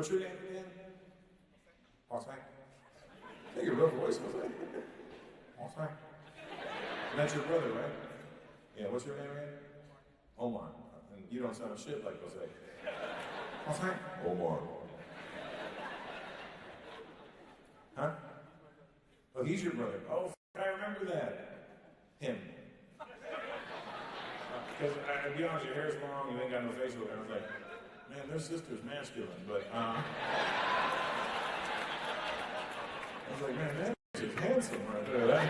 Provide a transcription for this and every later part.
What's your name again? Jose. Take your real voice, Jose. Jose. And that's your brother, right? Yeah, what's your name again? Omar. And you don't sound shit like Jose. Jose? Omar. Huh? Oh, he's your brother. Oh, I remember that. Him. Because, to be honest, your hair's long, you ain't got no facial hair. I was like, man, their sister's masculine, but, I was like, man, that is handsome right there. That,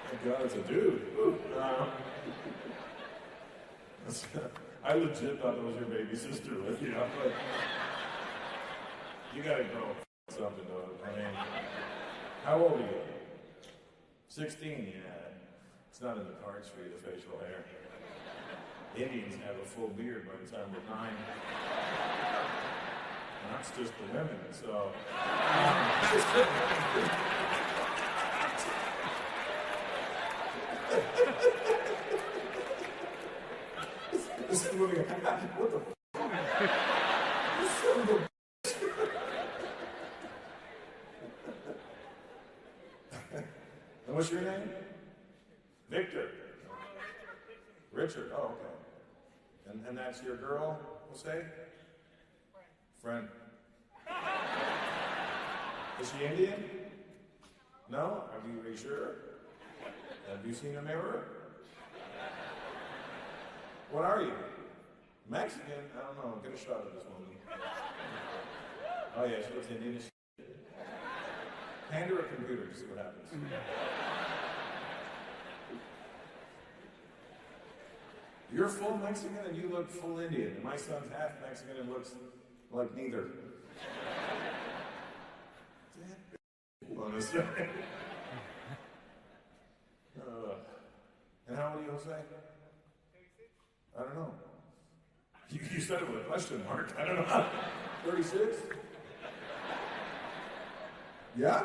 thank God it's a dude. I legit thought that was your baby sister, like, you know, but you gotta grow something, though. I mean, how old are you? 16, yeah. It's not in the cards for you, the facial hair. Indians have a full beard by the time they're 9. And that's just the women, so. This is moving. What the f? You son of a And what's your name? Victor. Richard. Oh, okay. And that's your girl, we'll say? Friend. Is she Indian? No? Are you sure? Have you seen a mirror? What are you? Mexican? I don't know. Get a shot of this woman. Oh yeah, she looks Indian. Hand her a computer to see what happens. You're full Mexican and you look full Indian. And my son's half Mexican and looks like neither. Honestly. And how old are you, Jose? I don't know. You said it with a question mark. I don't know. 36? Yeah?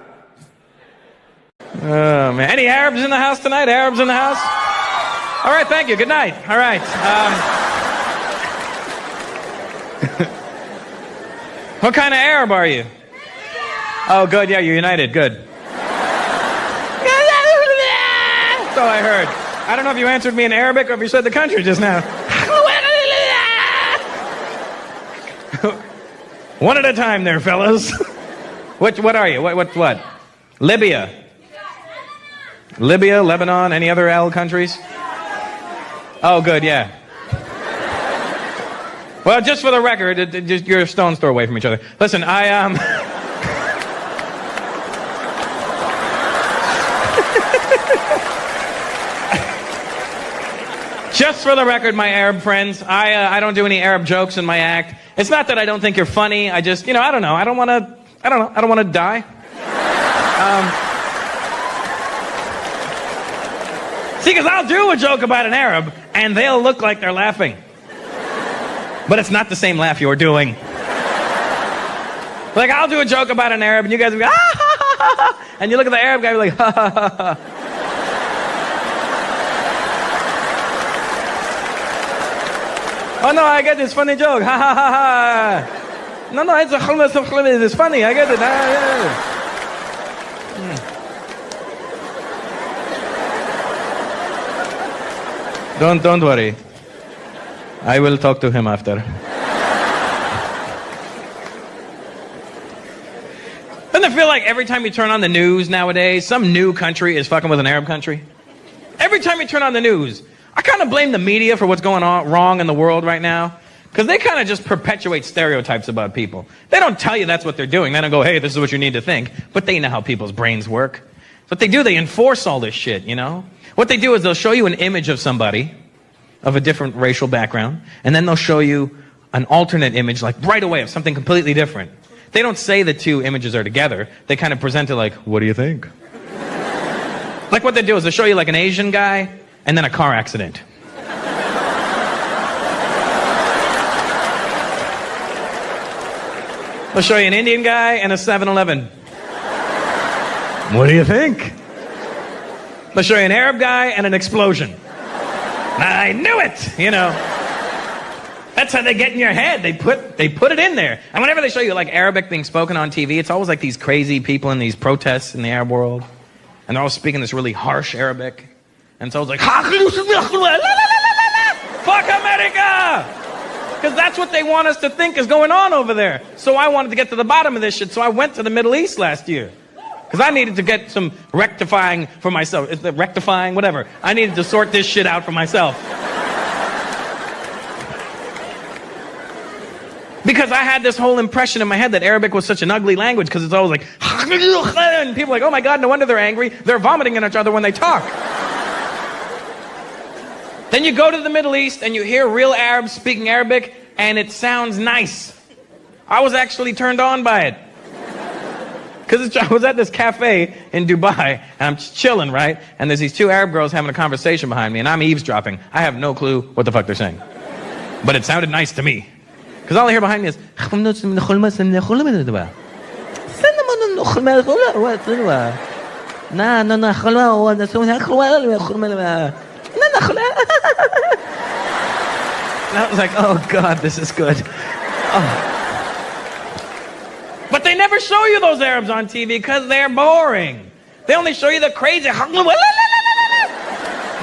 Oh, man. Any Arabs in the house tonight? Arabs in the house? All right, thank you. Good night. All right. What kind of Arab are you? Oh, good. Yeah, you're united. Good. That's all I heard. I don't know if you answered me in Arabic or if you said the country just now. One at a time there, fellas. What are you? What? Libya. Libya, Lebanon, any other L countries? Oh, good, yeah. Well, just for the record, you're a stone's throw away from each other. Listen, just for the record, my Arab friends, I don't do any Arab jokes in my act. It's not that I don't think you're funny. I just, I don't know. I don't want to die. See, because I'll do a joke about an Arab, and they'll look like they're laughing. But it's not the same laugh you're doing. Like, I'll do a joke about an Arab, and you guys will go, ah, ha, ha, ha, ha. And you look at the Arab guy, and you're like, ha, ha, ha, ha. Oh, no, I get this funny joke. Ha, ha, ha, ha. No, it's funny. I get it. Don't worry. I will talk to him after. Doesn't it feel like every time you turn on the news nowadays, some new country is fucking with an Arab country? Every time you turn on the news, I kind of blame the media for what's going on wrong in the world right now. Because they kind of just perpetuate stereotypes about people. They don't tell you that's what they're doing. They don't go, hey, this is what you need to think. But they know how people's brains work. What they do, they enforce all this shit, What they do is they'll show you an image of somebody of a different racial background, and then they'll show you an alternate image, like right away, of something completely different. They don't say the two images are together. They kind of present it like, what do you think? Like what they do is they'll show you like an Asian guy and then a car accident. They'll show you an Indian guy and a 7-Eleven. What do you think? They'll show you an Arab guy and an explosion. I knew it, And That's how they get in your head. They put it in there. And whenever they show you like Arabic being spoken on TV, it's always like these crazy people in these protests in the Arab world. And they're all speaking this really harsh Arabic. And it's always like, fuck America! Because that's what they want us to think is going on over there. So I wanted to get to the bottom of this shit, so I went to the Middle East last year. Because I needed to get some rectifying for myself. Is it rectifying? Whatever. I needed to sort this shit out for myself. Because I had this whole impression in my head that Arabic was such an ugly language because it's always like, and people are like, oh my God, no wonder they're angry. They're vomiting on each other when they talk. Then you go to the Middle East and you hear real Arabs speaking Arabic and it sounds nice. I was actually turned on by it. Because I was at this cafe in Dubai, and I'm chilling, right? And there's these two Arab girls having a conversation behind me, and I'm eavesdropping. I have no clue what the fuck they're saying. But it sounded nice to me. Because all I hear behind me is... And I was like, oh God, this is good. Oh. But they never show you those Arabs on TV because they're boring. They only show you the crazy...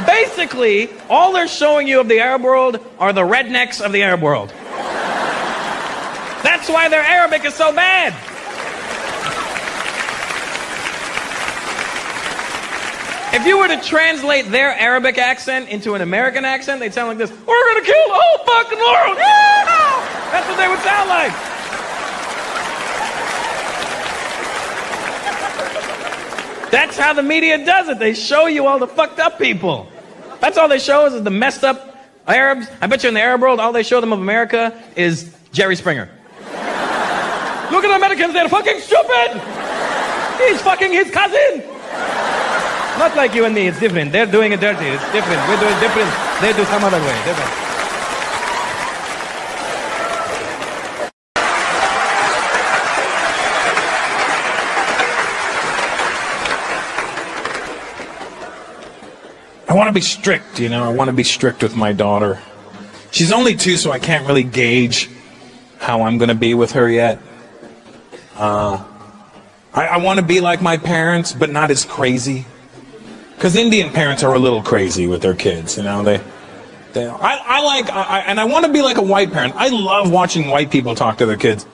Basically, all they're showing you of the Arab world are the rednecks of the Arab world. That's why their Arabic is so bad. If you were to translate their Arabic accent into an American accent, they'd sound like this. We're gonna kill the whole fucking world! Yeah! That's what they would sound like. That's how the media does it. They show you all the fucked up people. That's all they show us is the messed up Arabs. I bet you in the Arab world, all they show them of America is Jerry Springer. Look at the Americans, they're fucking stupid! He's fucking his cousin! Not like you and me, it's different. They're doing it dirty, it's different. We're doing different, they do some other way, different. I want to be strict, you know. I want to be strict with my daughter. She's only 2, so I can't really gauge how I'm going to be with her yet. I want to be like my parents, but not as crazy. Because Indian parents are a little crazy with their kids, you know. I want to be like a white parent. I love watching white people talk to their kids.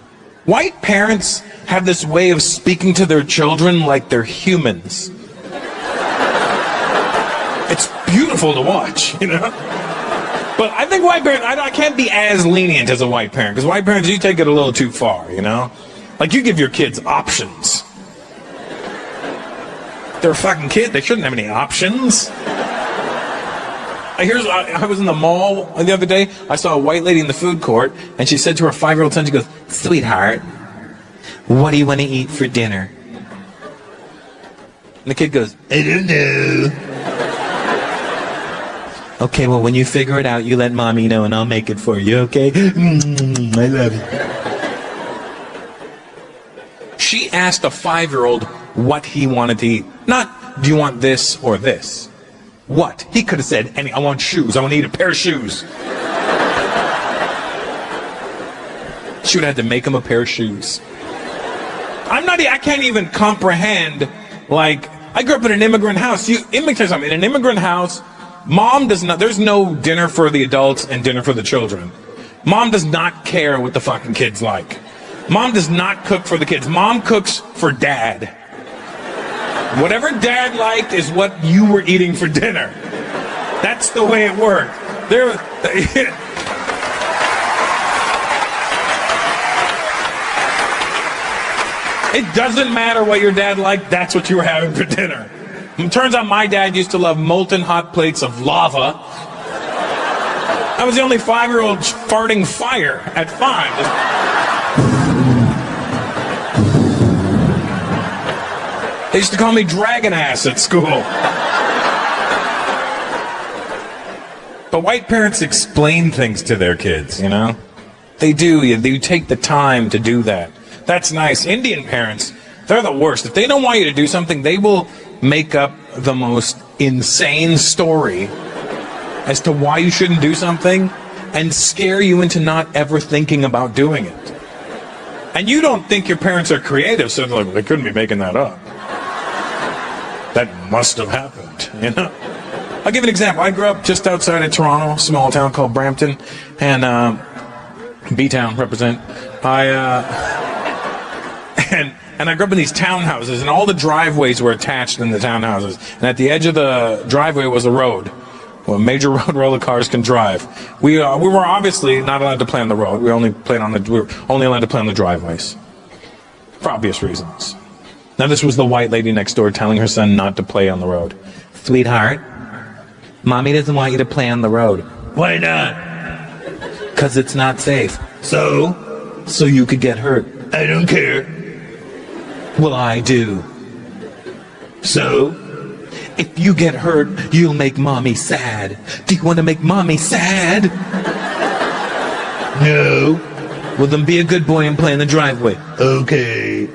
White parents have this way of speaking to their children like they're humans. It's beautiful to watch, you know? But I think white parents, I can't be as lenient as a white parent, because white parents, you take it a little too far, you know? Like, you give your kids options. They're a fucking kid, they shouldn't have any options. I was in the mall the other day, I saw a white lady in the food court, and she said to her 5-year-old son, she goes, "Sweetheart, what do you want to eat for dinner?" And the kid goes, "I don't know." "Okay, well, when you figure it out, you let mommy know and I'll make it for you, okay? I love you." She asked a 5-year-old what he wanted to eat. Not, do you want this or this? What? He could have said, I want shoes. I want to eat a pair of shoes. She would have had to make him a pair of shoes. I can't even comprehend, like, I grew up in an immigrant house. Let me tell you something. In an immigrant house, Mom does not, there's no dinner for the adults and dinner for the children. Mom does not care what the fucking kids like. Mom does not cook for the kids. Mom cooks for Dad. Whatever Dad liked is what you were eating for dinner. That's the way it worked. It doesn't matter what your dad liked, that's what you were having for dinner. It turns out my dad used to love molten hot plates of lava. I was the only 5-year-old farting fire at 5. They used to call me Dragon Ass at school. But white parents explain things to their kids, you know? They do. They take the time to do that. That's nice. Indian parents, they're the worst. If they don't want you to do something, they will make up the most insane story as to why you shouldn't do something, and scare you into not ever thinking about doing it. And you don't think your parents are creative, so they're like, they couldn't be making that up. That must have happened, you know? I'll give an example. I grew up just outside of Toronto, a small town called Brampton, and B-Town represent. And I grew up in these townhouses, and all the driveways were attached in the townhouses. And at the edge of the driveway was a road, well, a major road where all the cars can drive. We were obviously not allowed to play on the road. We were only allowed to play on the driveways, for obvious reasons. Now this was the white lady next door telling her son not to play on the road. Sweetheart, Mommy doesn't want you to play on the road. Why not? Because it's not safe. So you could get hurt. I don't care. Well, I do. So? If you get hurt, you'll make Mommy sad. Do you want to make Mommy sad? No. Well, then be a good boy and play in the driveway. Okay.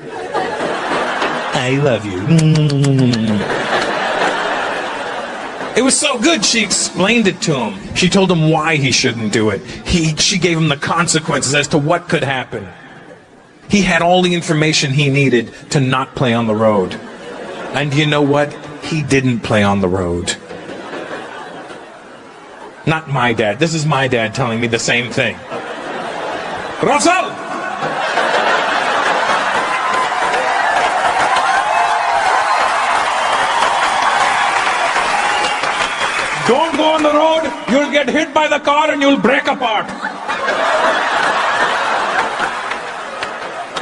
I love you. It was so good, she explained it to him. She told him why he shouldn't do it. She gave him the consequences as to what could happen. He had all the information he needed to not play on the road. And you know what? He didn't play on the road. Not my dad. This is my dad telling me the same thing. Russell! Don't go on the road. You'll get hit by the car and you'll break apart.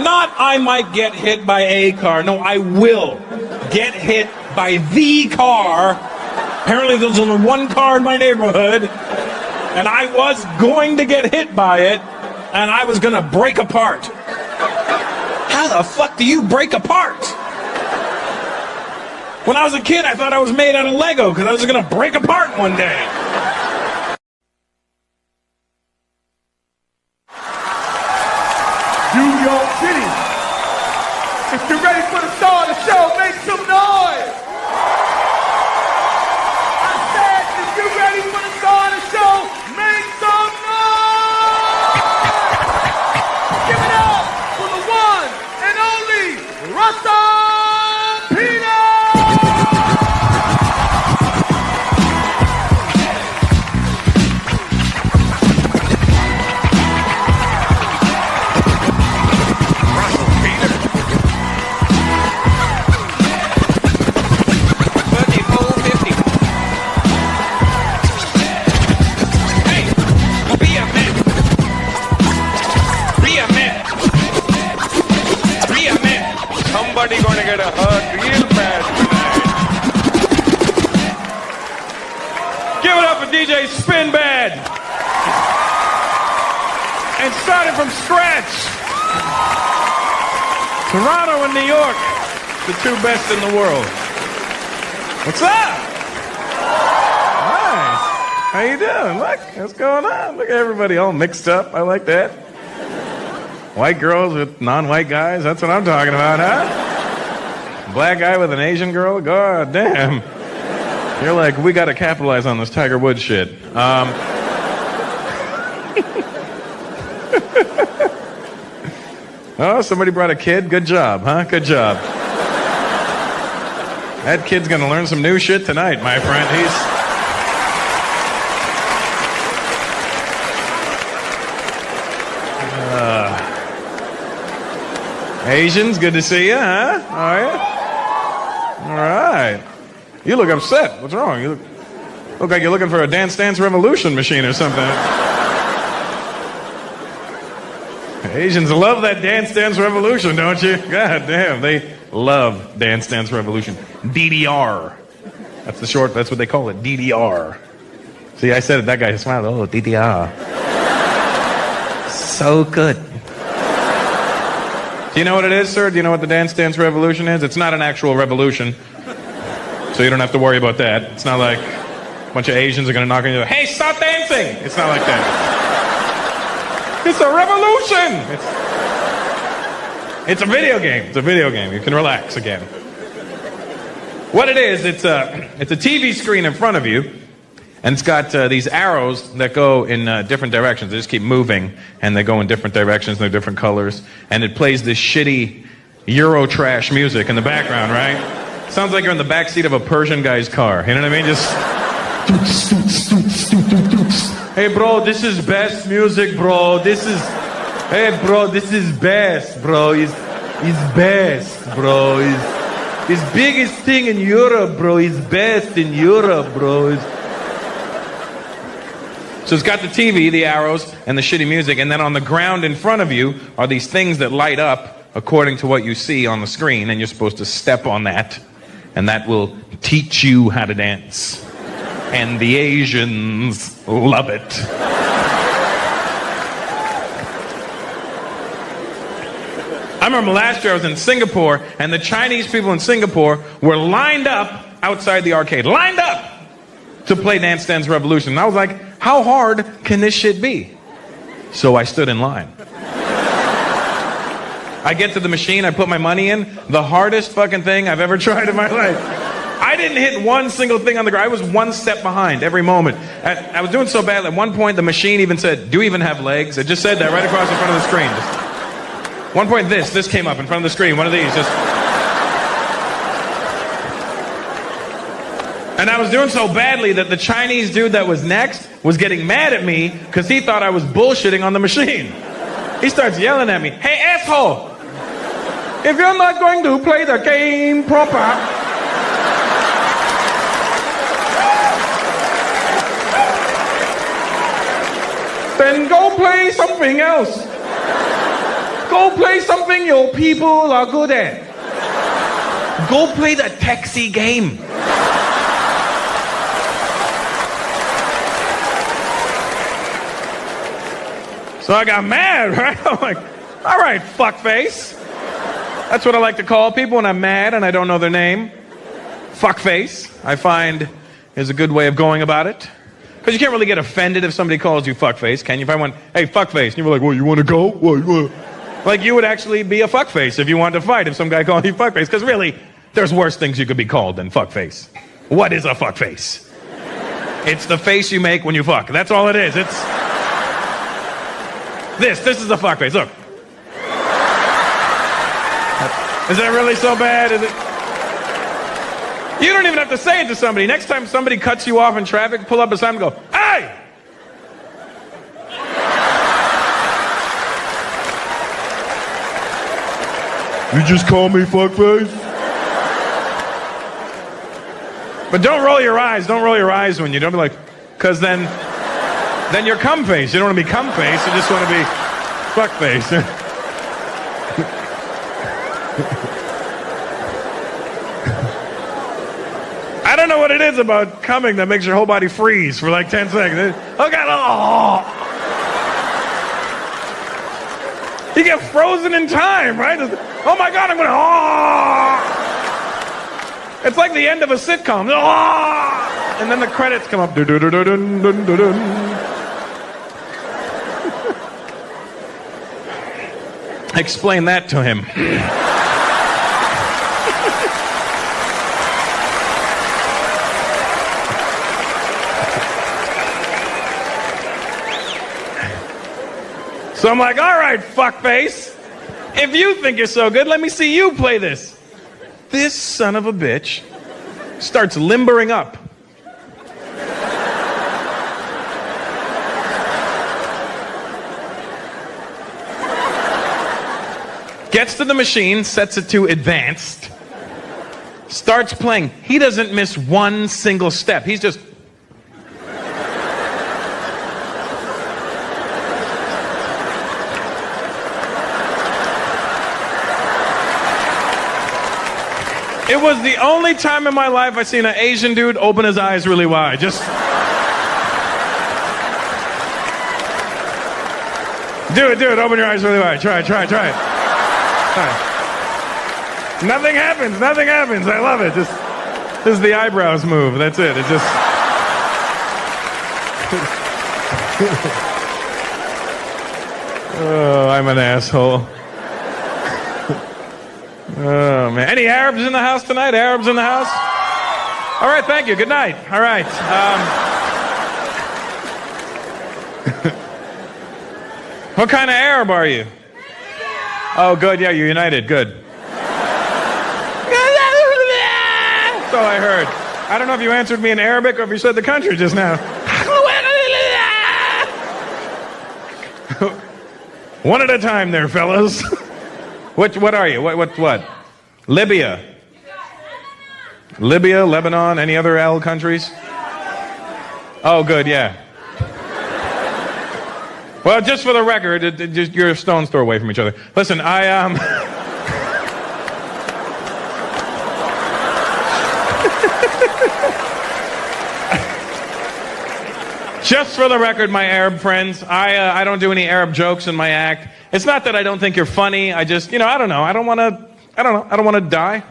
Not I might get hit by a car. No, I will get hit by the car. Apparently there's only one car in my neighborhood, and I was going to get hit by it, and I was going to break apart. How the fuck do you break apart? When I was a kid, I thought I was made out of Lego because I was going to break apart one day. New York City. If you're ready for the star of the show, make some noise. I said, if you're ready for the star of the show, make some noise. Give it up for the one and only Russell Peter. Somebody gonna get a hug real bad tonight. Give it up for DJ Spin Bad. And starting from scratch. Toronto and New York, the two best in the world. What's up? Nice. How you doing? Look, what's going on? Look at everybody all mixed up. I like that. White girls with non-white guys, that's what I'm talking about, huh? Black guy with an Asian girl? God damn. You're like, we gotta capitalize on this Tiger Woods shit. Oh, somebody brought a kid? Good job, huh? Good job. That kid's gonna learn some new shit tonight, my friend. Asians, good to see you, huh? Are you? All right. You look upset. What's wrong? You look like you're looking for a Dance Dance Revolution machine or something. Asians love that Dance Dance Revolution, don't you? God damn, they love Dance Dance Revolution. DDR. That's the short, that's what they call it, DDR. See, I said it, that guy smiled. Oh, DDR. So good. Do you know what it is, sir? Do you know what the Dance Dance Revolution is? It's not an actual revolution. So you don't have to worry about that. It's not like a bunch of Asians are going to knock on your door. Hey, stop dancing! It's not like that. It's a revolution! It's a video game. It's a video game. You can relax again. What it is, it's a TV screen in front of you, And it's got these arrows that go in different directions. They just keep moving, and they go in different directions, and they're different colors. And it plays this shitty Euro trash music in the background, right? Sounds like you're in the backseat of a Persian guy's car. You know what I mean? Just... Hey, bro, this is best music, bro. Hey, bro, this is best, bro. It's best, bro. It's biggest thing in Europe, bro. It's best in Europe, bro. So it's got the TV, the arrows, and the shitty music, and then on the ground in front of you are these things that light up according to what you see on the screen, and you're supposed to step on that, and that will teach you how to dance. And the Asians love it. I remember last year I was in Singapore, and the Chinese people in Singapore were lined up outside the arcade. Lined up to play Dance Dance Revolution. And I was like, how hard can this shit be? So I stood in line. I get to the machine, I put my money in. The hardest fucking thing I've ever tried in my life. I didn't hit one single thing on the ground. I was one step behind every moment. I was doing so bad, at one point the machine even said, do you even have legs? It just said that right across in front of the screen. One point this came up in front of the screen, one of these, just... And I was doing so badly that the Chinese dude that was next was getting mad at me because he thought I was bullshitting on the machine. He starts yelling at me, hey asshole, if you're not going to play the game proper, then go play something else. Go play something your people are good at. Go play the taxi game. So I got mad, right? I'm like, all right, fuckface. That's what I like to call people when I'm mad and I don't know their name. Fuckface, I find, is a good way of going about it. Because you can't really get offended if somebody calls you fuckface, can you? If I went, hey, fuckface, and you were like, well, you want to go? What? Like, you would actually be a fuckface if you wanted to fight if some guy called you fuckface. Because really, there's worse things you could be called than fuckface. What is a fuckface? It's the face you make when you fuck. That's all it is. It's... This is a fuckface. Look. Is that really so bad? Is it? You don't even have to say it to somebody. Next time somebody cuts you off in traffic, pull up beside them and go, hey! You just call me fuckface? But don't roll your eyes. Don't roll your eyes when you don't be like, because then you're cum face. You don't want to be cum face. You just want to be fuck face. I don't know what it is about coming that makes your whole body freeze for like 10 seconds. Oh God! Oh. You get frozen in time, right? Oh my God! I'm gonna. Oh. It's like the end of a sitcom. Oh. And then the credits come up. Explain that to him. So I'm like, all right, fuckface. If you think you're so good, let me see you play this. This son of a bitch starts limbering up. Gets to the machine, sets it to advanced, starts playing. He doesn't miss one single step. He's just... It was the only time in my life I've seen an Asian dude open his eyes really wide. Just... Do it, open your eyes really wide. Try it. Nothing happens. I love it. This is the eyebrows move. That's it. It just... Oh, I'm an asshole. Oh, man. Any Arabs in the house tonight? Arabs in the house? All right, thank you. Good night. All right. What kind of Arab are you? Oh, good. Yeah, you're united. Good. That's all I heard. I don't know if you answered me in Arabic or if you said the country just now. One at a time there, fellas. What are you? What? Libya. Libya, Lebanon, any other L countries? Oh, good, yeah. Well, just for the record, you're a stone's throw away from each other. Listen, just for the record, my Arab friends, I don't do any Arab jokes in my act. It's not that I don't think you're funny. I just, I don't know. I don't want to die.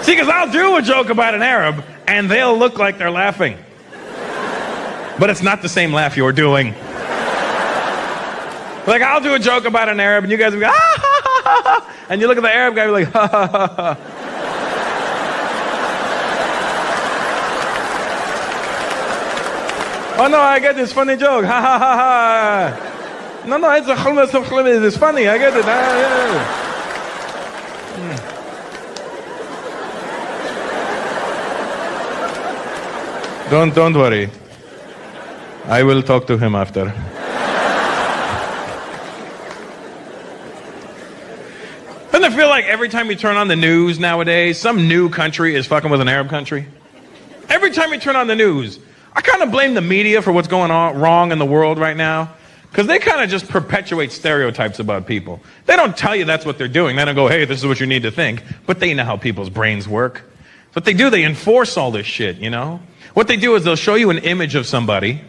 See, because I'll do a joke about an Arab, and they'll look like they're laughing. But it's not the same laugh you're doing. Like, I'll do a joke about an Arab, and you guys will go, ah, ha, ha, ha, ha. And you look at the Arab guy, you're like, ha, ha, ha, ha. Oh, no, I get this funny joke. Ha, ha, ha, ha. No, it's it's funny. I get it. Yeah. Don't worry. I will talk to him after. Doesn't it feel like every time you turn on the news nowadays, some new country is fucking with an Arab country? Every time you turn on the news, I kind of blame the media for what's going on wrong in the world right now. Because they kind of just perpetuate stereotypes about people. They don't tell you that's what they're doing. They don't go, hey, this is what you need to think. But they know how people's brains work. What they do, they enforce all this shit, What they do is they'll show you an image of somebody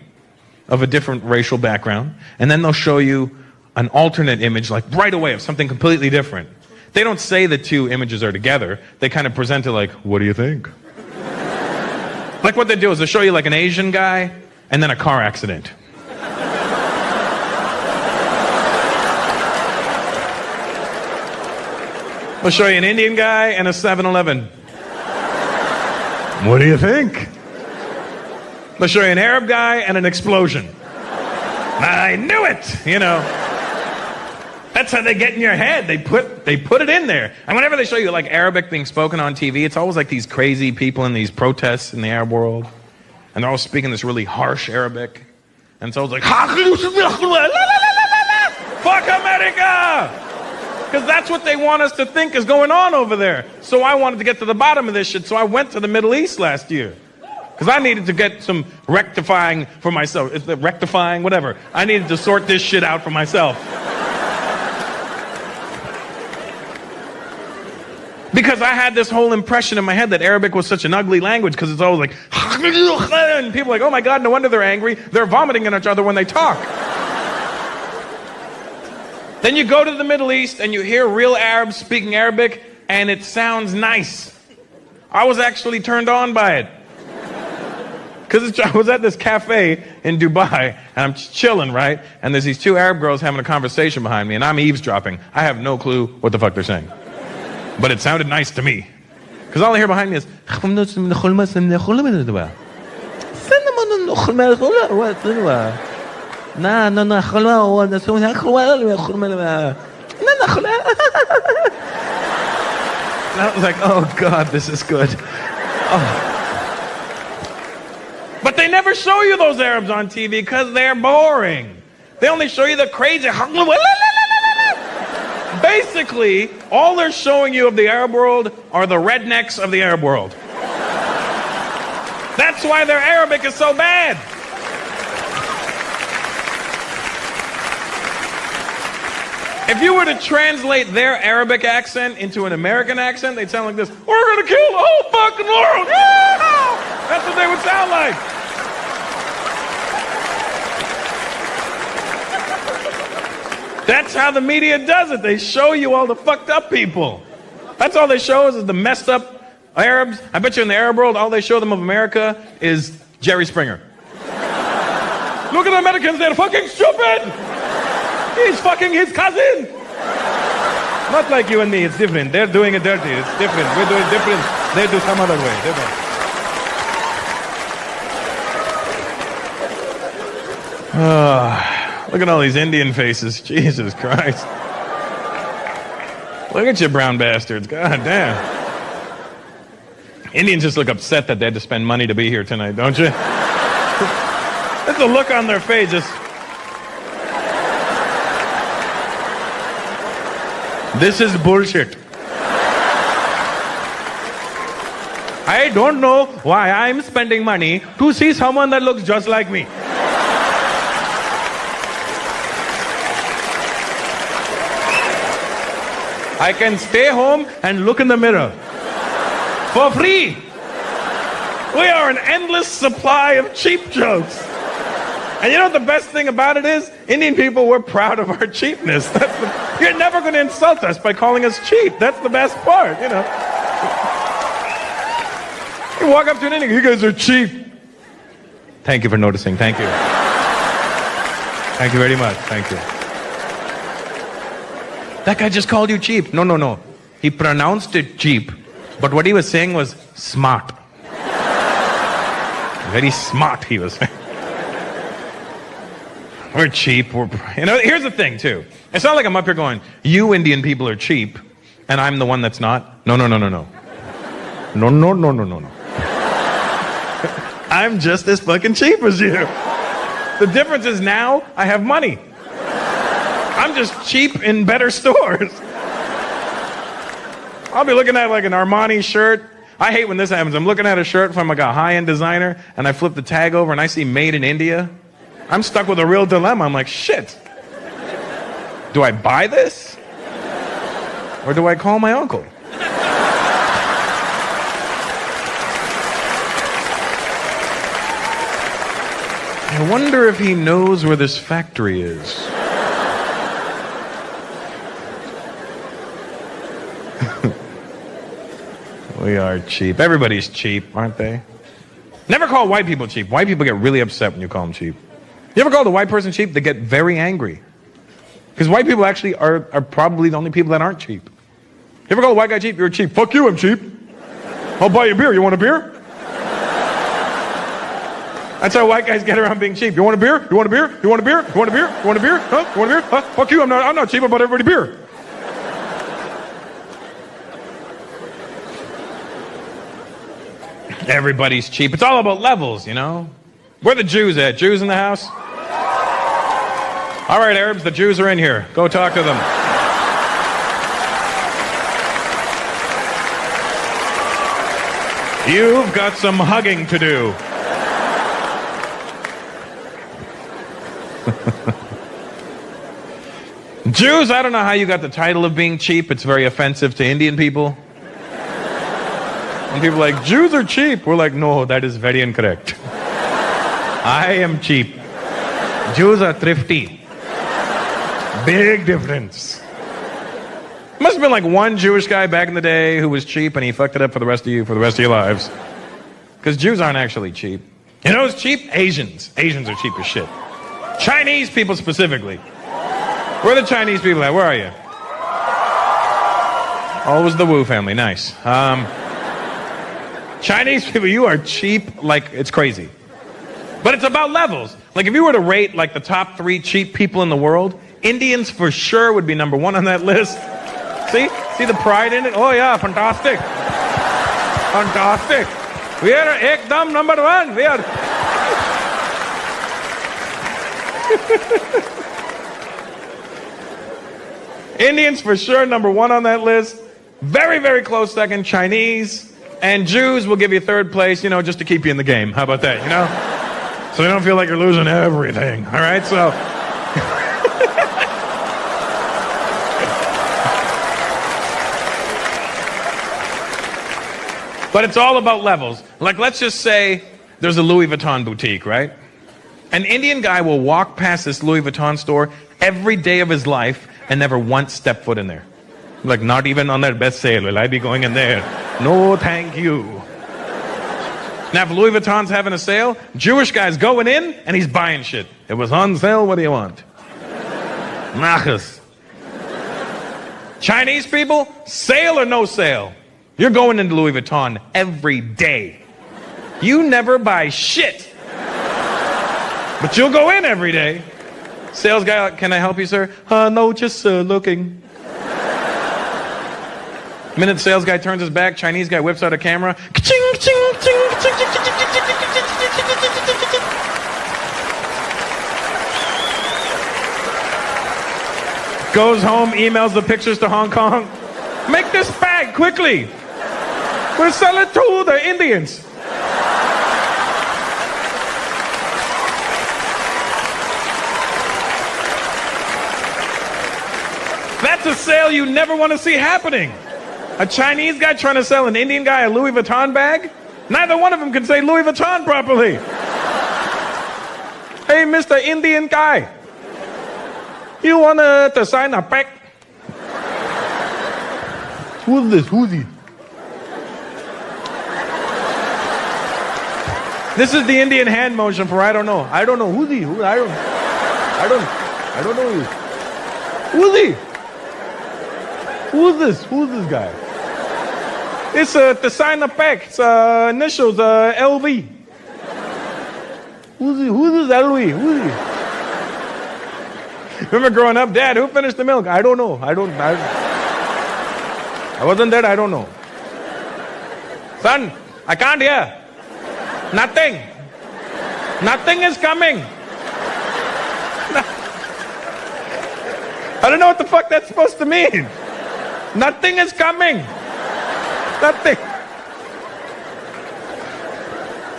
of a different racial background, and then they'll show you an alternate image, like right away, of something completely different. They don't say the two images are together. They kind of present it like, what do you think? Like what they do is they'll show you like an Asian guy and then a car accident. They'll show you an Indian guy and a 7-Eleven. What do you think? They'll show you an Arab guy and an explosion. I knew it, That's how they get in your head. They put it in there. And whenever they show you like Arabic being spoken on TV, it's always like these crazy people in these protests in the Arab world. And they're all speaking this really harsh Arabic. And so it's like, fuck America! Because that's what they want us to think is going on over there. So I wanted to get to the bottom of this shit, so I went to the Middle East last year. Because I needed to get some rectifying for myself. Is it rectifying? Whatever. I needed to sort this shit out for myself. Because I had this whole impression in my head that Arabic was such an ugly language because it's always like, and people are like, oh my God, no wonder they're angry. They're vomiting on each other when they talk. Then you go to the Middle East and you hear real Arabs speaking Arabic and it sounds nice. I was actually turned on by it. Because I was at this cafe in Dubai and I'm just chilling, right? And there's these two Arab girls having a conversation behind me and I'm eavesdropping. I have no clue what the fuck they're saying. But it sounded nice to me. Because all I hear behind me is, I was like, oh God, this is good. Oh. But they never show you those Arabs on TV because they're boring. They only show you the crazy. Basically, all they're showing you of the Arab world are the rednecks of the Arab world. That's why their Arabic is so bad. If you were to translate their Arabic accent into an American accent, they'd sound like this. We're gonna kill the whole fucking world! Yeah! That's what they would sound like. That's how the media does it. They show you all the fucked up people. That's all they show us is the messed up Arabs. I bet you in the Arab world, all they show them of America is Jerry Springer. Look at the Americans, they're fucking stupid! He's fucking his cousin! Not like you and me, it's different. They're doing it dirty, it's different. We're doing it different. They do some other way. Different. Look at all these Indian faces. Jesus Christ. Look at you brown bastards. God damn. Indians just look upset that they had to spend money to be here tonight, don't you? That's the look on their face. Just... This is bullshit. I don't know why I'm spending money to see someone that looks just like me. I can stay home and look in the mirror. For free. We are an endless supply of cheap jokes. And you know what the best thing about it is? Indian people, we're proud of our cheapness. You're never going to insult us by calling us cheap. That's the best part, you know. You walk up to an Indian, you guys are cheap. Thank you for noticing. Thank you. Thank you very much. Thank you. That guy just called you cheap. No. He pronounced it cheap. But what he was saying was smart. Very smart, he was saying. We're cheap. Here's the thing, too. It's not like I'm up here going, you Indian people are cheap, and I'm the one that's not. No. No. I'm just as fucking cheap as you. The difference is now I have money. I'm just cheap in better stores. I'll be looking at like an Armani shirt. I hate when this happens. I'm looking at a shirt from like a high-end designer, and I flip the tag over and I see made in India. I'm stuck with a real dilemma. I'm like, shit. Do I buy this? Or do I call my uncle? I wonder if he knows where this factory is. We are cheap. Everybody's cheap, aren't they? Never call white people cheap. White people get really upset when you call them cheap. You ever call the white person cheap? They get very angry. Because white people actually are probably the only people that aren't cheap. You ever call a white guy cheap? You're cheap. Fuck you, I'm cheap. I'll buy you a beer. You want a beer? That's how white guys get around being cheap. You want a beer? You want a beer? You want a beer? You want a beer? You want a beer? Huh? You want a beer? Huh? Fuck you, I'm not cheap. I bought everybody beer. Everybody's cheap. It's all about levels, you know? Where the Jews at? Jews in the house? All right, Arabs, the Jews are in here. Go talk to them. You've got some hugging to do. Jews, I don't know how you got the title of being cheap. It's very offensive to Indian people. And people are like, Jews are cheap. We're like, no, that is very incorrect. I am cheap. Jews are thrifty. Big difference. Must have been like one Jewish guy back in the day who was cheap and he fucked it up for the rest of you, for the rest of your lives. Because Jews aren't actually cheap. You know who's cheap? Asians. Asians are cheap as shit. Chinese people specifically. Where are the Chinese people at? Where are you? Oh, it was the Wu family. Nice. Chinese people, you are cheap like it's crazy. But it's about levels. Like if you were to rate like the top 3 cheap people in the world, Indians for sure would be number 1 on that list. See the pride in it? Oh yeah, fantastic. Fantastic. We are ekdam number 1. We are. Indians for sure number 1 on that list. Very, very close second, Chinese. And Jews will give you 3rd place, you know, just to keep you in the game. How about that, you know? So you don't feel like you're losing everything, all right? So... But it's all about levels. Like, let's just say there's a Louis Vuitton boutique, right? An Indian guy will walk past this Louis Vuitton store every day of his life and never once step foot in there. Like, not even on their best sale will I be going in there. No, thank you. Now, if Louis Vuitton's having a sale, Jewish guy's going in and he's buying shit. It was on sale, what do you want? Nachas. Chinese people, sale or no sale, you're going into Louis Vuitton every day. You never buy shit. But you'll go in every day. Sales guy, can I help you, sir? No, just looking. Minute the sales guy turns his back, Chinese guy whips out a camera. Goes home, emails the pictures to Hong Kong. Make this bag quickly. We'll sell it to the Indians. That's a sale you never want to see happening. A Chinese guy trying to sell an Indian guy a Louis Vuitton bag? Neither one of them can say Louis Vuitton properly. Hey, Mr. Indian guy. You want to sign a pack? Who's this? Who's he? This is the Indian hand motion for I don't know. I don't know. Who's he? I don't know you. Who's he? Who's this? Who's this guy? It's to sign a pack. It's initials LV. Who's he? Who's this LV? Who's he? Remember growing up, Dad, who finished the milk? I don't know. I wasn't there, I don't know. Son, I can't hear. Nothing. Nothing is coming. I don't know what the fuck that's supposed to mean. Nothing is coming. Nothing.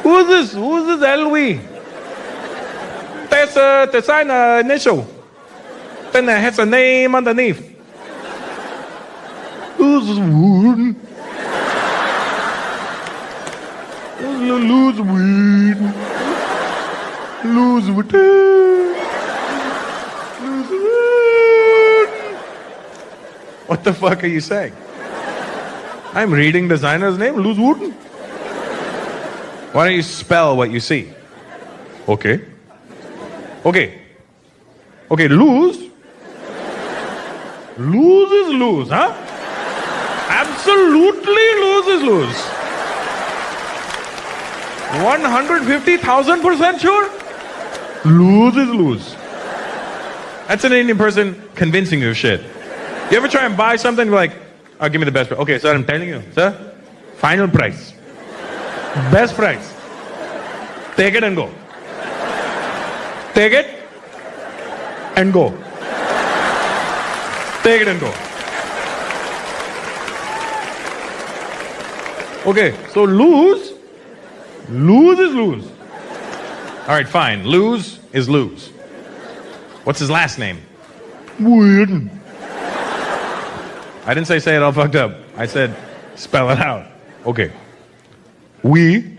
Who's this? Who's this LV? There's to sign an initial. Then it has a name underneath. Who's this wood? Lose weed. Lose weed. Lose weed. What the fuck are you saying? I'm reading designer's name, Lose Wooden. Why don't you spell what you see? Okay. Okay. Okay, lose. Lose is lose, huh? Absolutely lose is lose. 150,000% sure? Lose is lose. That's an Indian person convincing you of shit. You ever try and buy something like, oh, give me the best price. Okay, sir, I'm telling you, sir, final price. Best price. Take it and go. Take it and go. Take it and go. Okay, so lose. Lose is lose. All right, fine. Lose is lose. What's his last name? Weird. I didn't say it all fucked up. I said spell it out. Okay. We.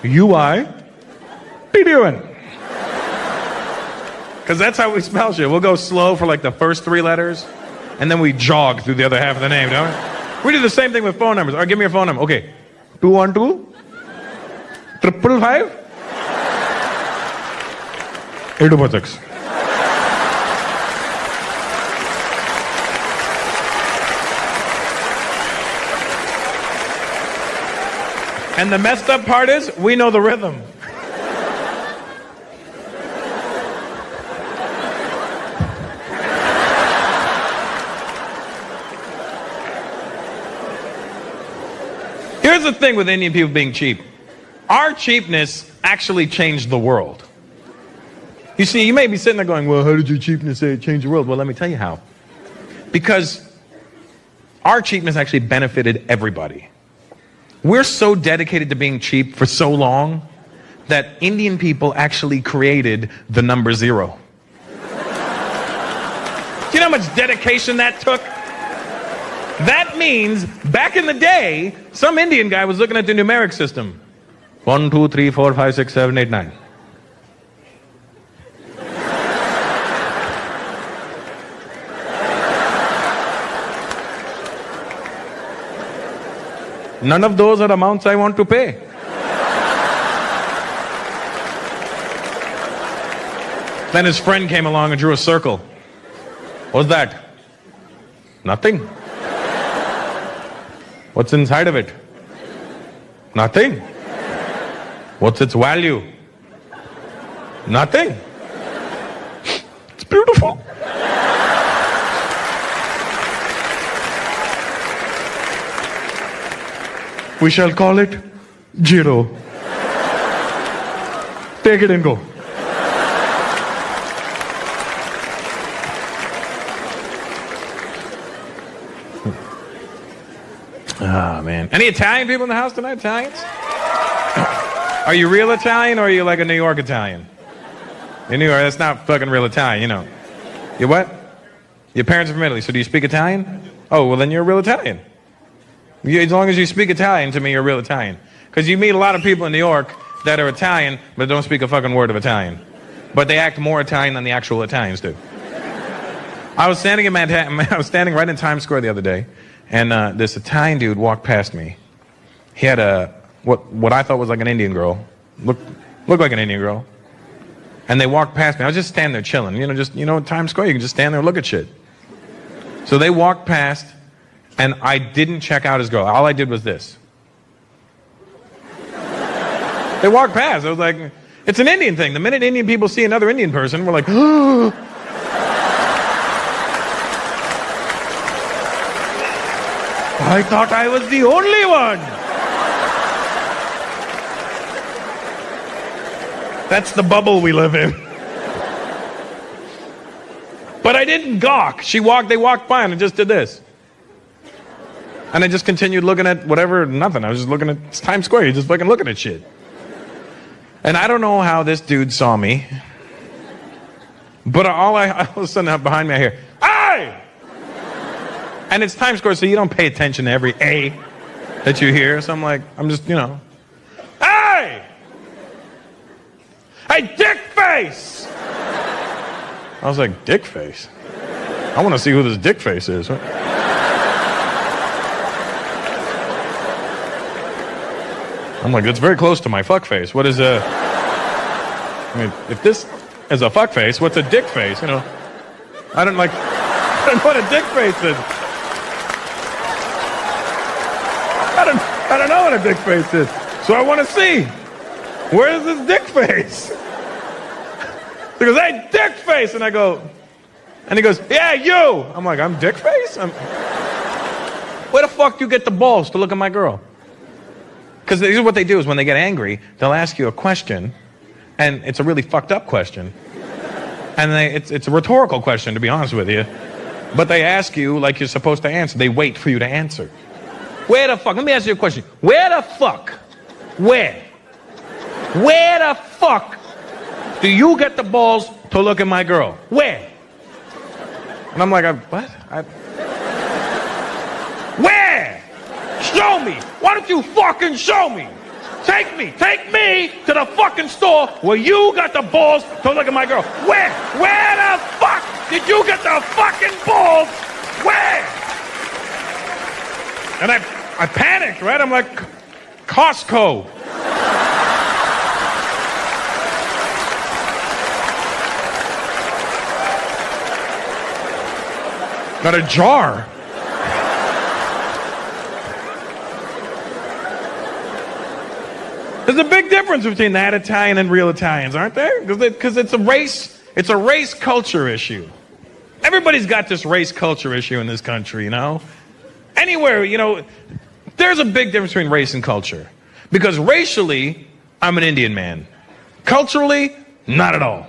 U-I-P-D-O-N. Because that's how we spell shit. We'll go slow for like the first 3 letters, and then we jog through the other half of the name, don't we? We do the same thing with phone numbers. All right, give me your phone number. Okay. 212 555 846. And the messed up part is, we know the rhythm. Here's the thing with Indian people being cheap. Our cheapness actually changed the world. You see, you may be sitting there going, well, how did your cheapness say it changed the world? Well, let me tell you how. Because our cheapness actually benefited everybody. We're so dedicated to being cheap for so long that Indian people actually created the number 0. Do you know how much dedication that took? That means back in the day, some Indian guy was looking at the numeric system. 1, 2, 3, 4, 5, 6, 7, 8, 9. None of those are amounts I want to pay. Then his friend came along and drew a circle. What's that? Nothing. What's inside of it? Nothing. What's its value? Nothing. It's beautiful. We shall call it Jiro. Take it and go. Ah, man. Any Italian people in the house tonight? Italians? Are you real Italian or are you like a New York Italian? In New York, that's not fucking real Italian, you know. You what? Your parents are from Italy, so do you speak Italian? Oh, well then you're a real Italian. As long as you speak Italian, to me, you're a real Italian. Because you meet a lot of people in New York that are Italian, but don't speak a fucking word of Italian. But they act more Italian than the actual Italians do. I was standing in Manhattan, I was standing right in Times Square the other day, and this Italian dude walked past me. He had what I thought was like an Indian girl. Looked like an Indian girl. And they walked past me. I was just standing there chilling. In Times Square, you can just stand there and look at shit. So they walked past, and I didn't check out his girl. All I did was this. They walked past. I was like, it's an Indian thing. The minute Indian people see another Indian person, we're like, oh. I thought I was the only one. That's the bubble we live in. But I didn't gawk. They walked by and I just did this. And I just continued looking at whatever, nothing. I was just looking at Times Square. You're just fucking looking at shit. And I don't know how this dude saw me. But all of a sudden behind me I hear, "Aye!" And it's Times Square, so you don't pay attention to every A that you hear. So I'm just, "Hey! Hey, dick face!" I was like, dick face? I want to see who this dick face is. I'm like, it's very close to my fuck face. What is if this is a fuck face, what's a dick face? I don't know what a dick face is. I don't know what a dick face is. So I want to see. Where is this dick face? He goes, "Hey, dick face!" And I go, and he goes, "Yeah, you." I'm like, "I'm dick face?" Where the fuck do you get the balls to look at my girl? Because this is what they do is when they get angry, they'll ask you a question, and it's a really fucked up question. And it's a rhetorical question, to be honest with you. But they ask you like you're supposed to answer. They wait for you to answer. Where the fuck? Let me ask you a question. Where the fuck? Where the fuck do you get the balls to look at my girl? Where? And I'm like, what? Where? Show me. Why don't you fucking show me? Take me to the fucking store where you got the balls to look at my girl. Where the fuck did you get the fucking balls? Where? And I panicked, right? I'm like, Costco. Got a jar. There's a big difference between that Italian and real Italians, aren't there? Because it's a race culture issue. Everybody's got this race culture issue in this country, Anywhere, there's a big difference between race and culture. Because racially, I'm an Indian man. Culturally, not at all.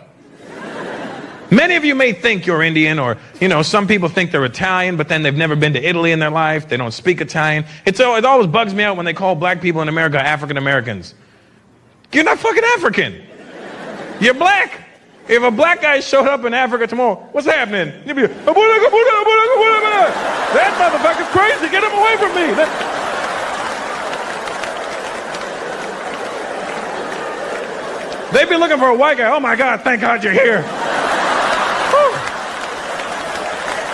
Many of you may think you're Indian, or, some people think they're Italian, but then they've never been to Italy in their life. They don't speak Italian. It always bugs me out when they call black people in America African Americans. You're not fucking African. You're black. If a black guy showed up in Africa tomorrow, what's happening? You'd be, that motherfucker's crazy. Get him away from me. They'd be looking for a white guy. Oh my God, thank God you're here.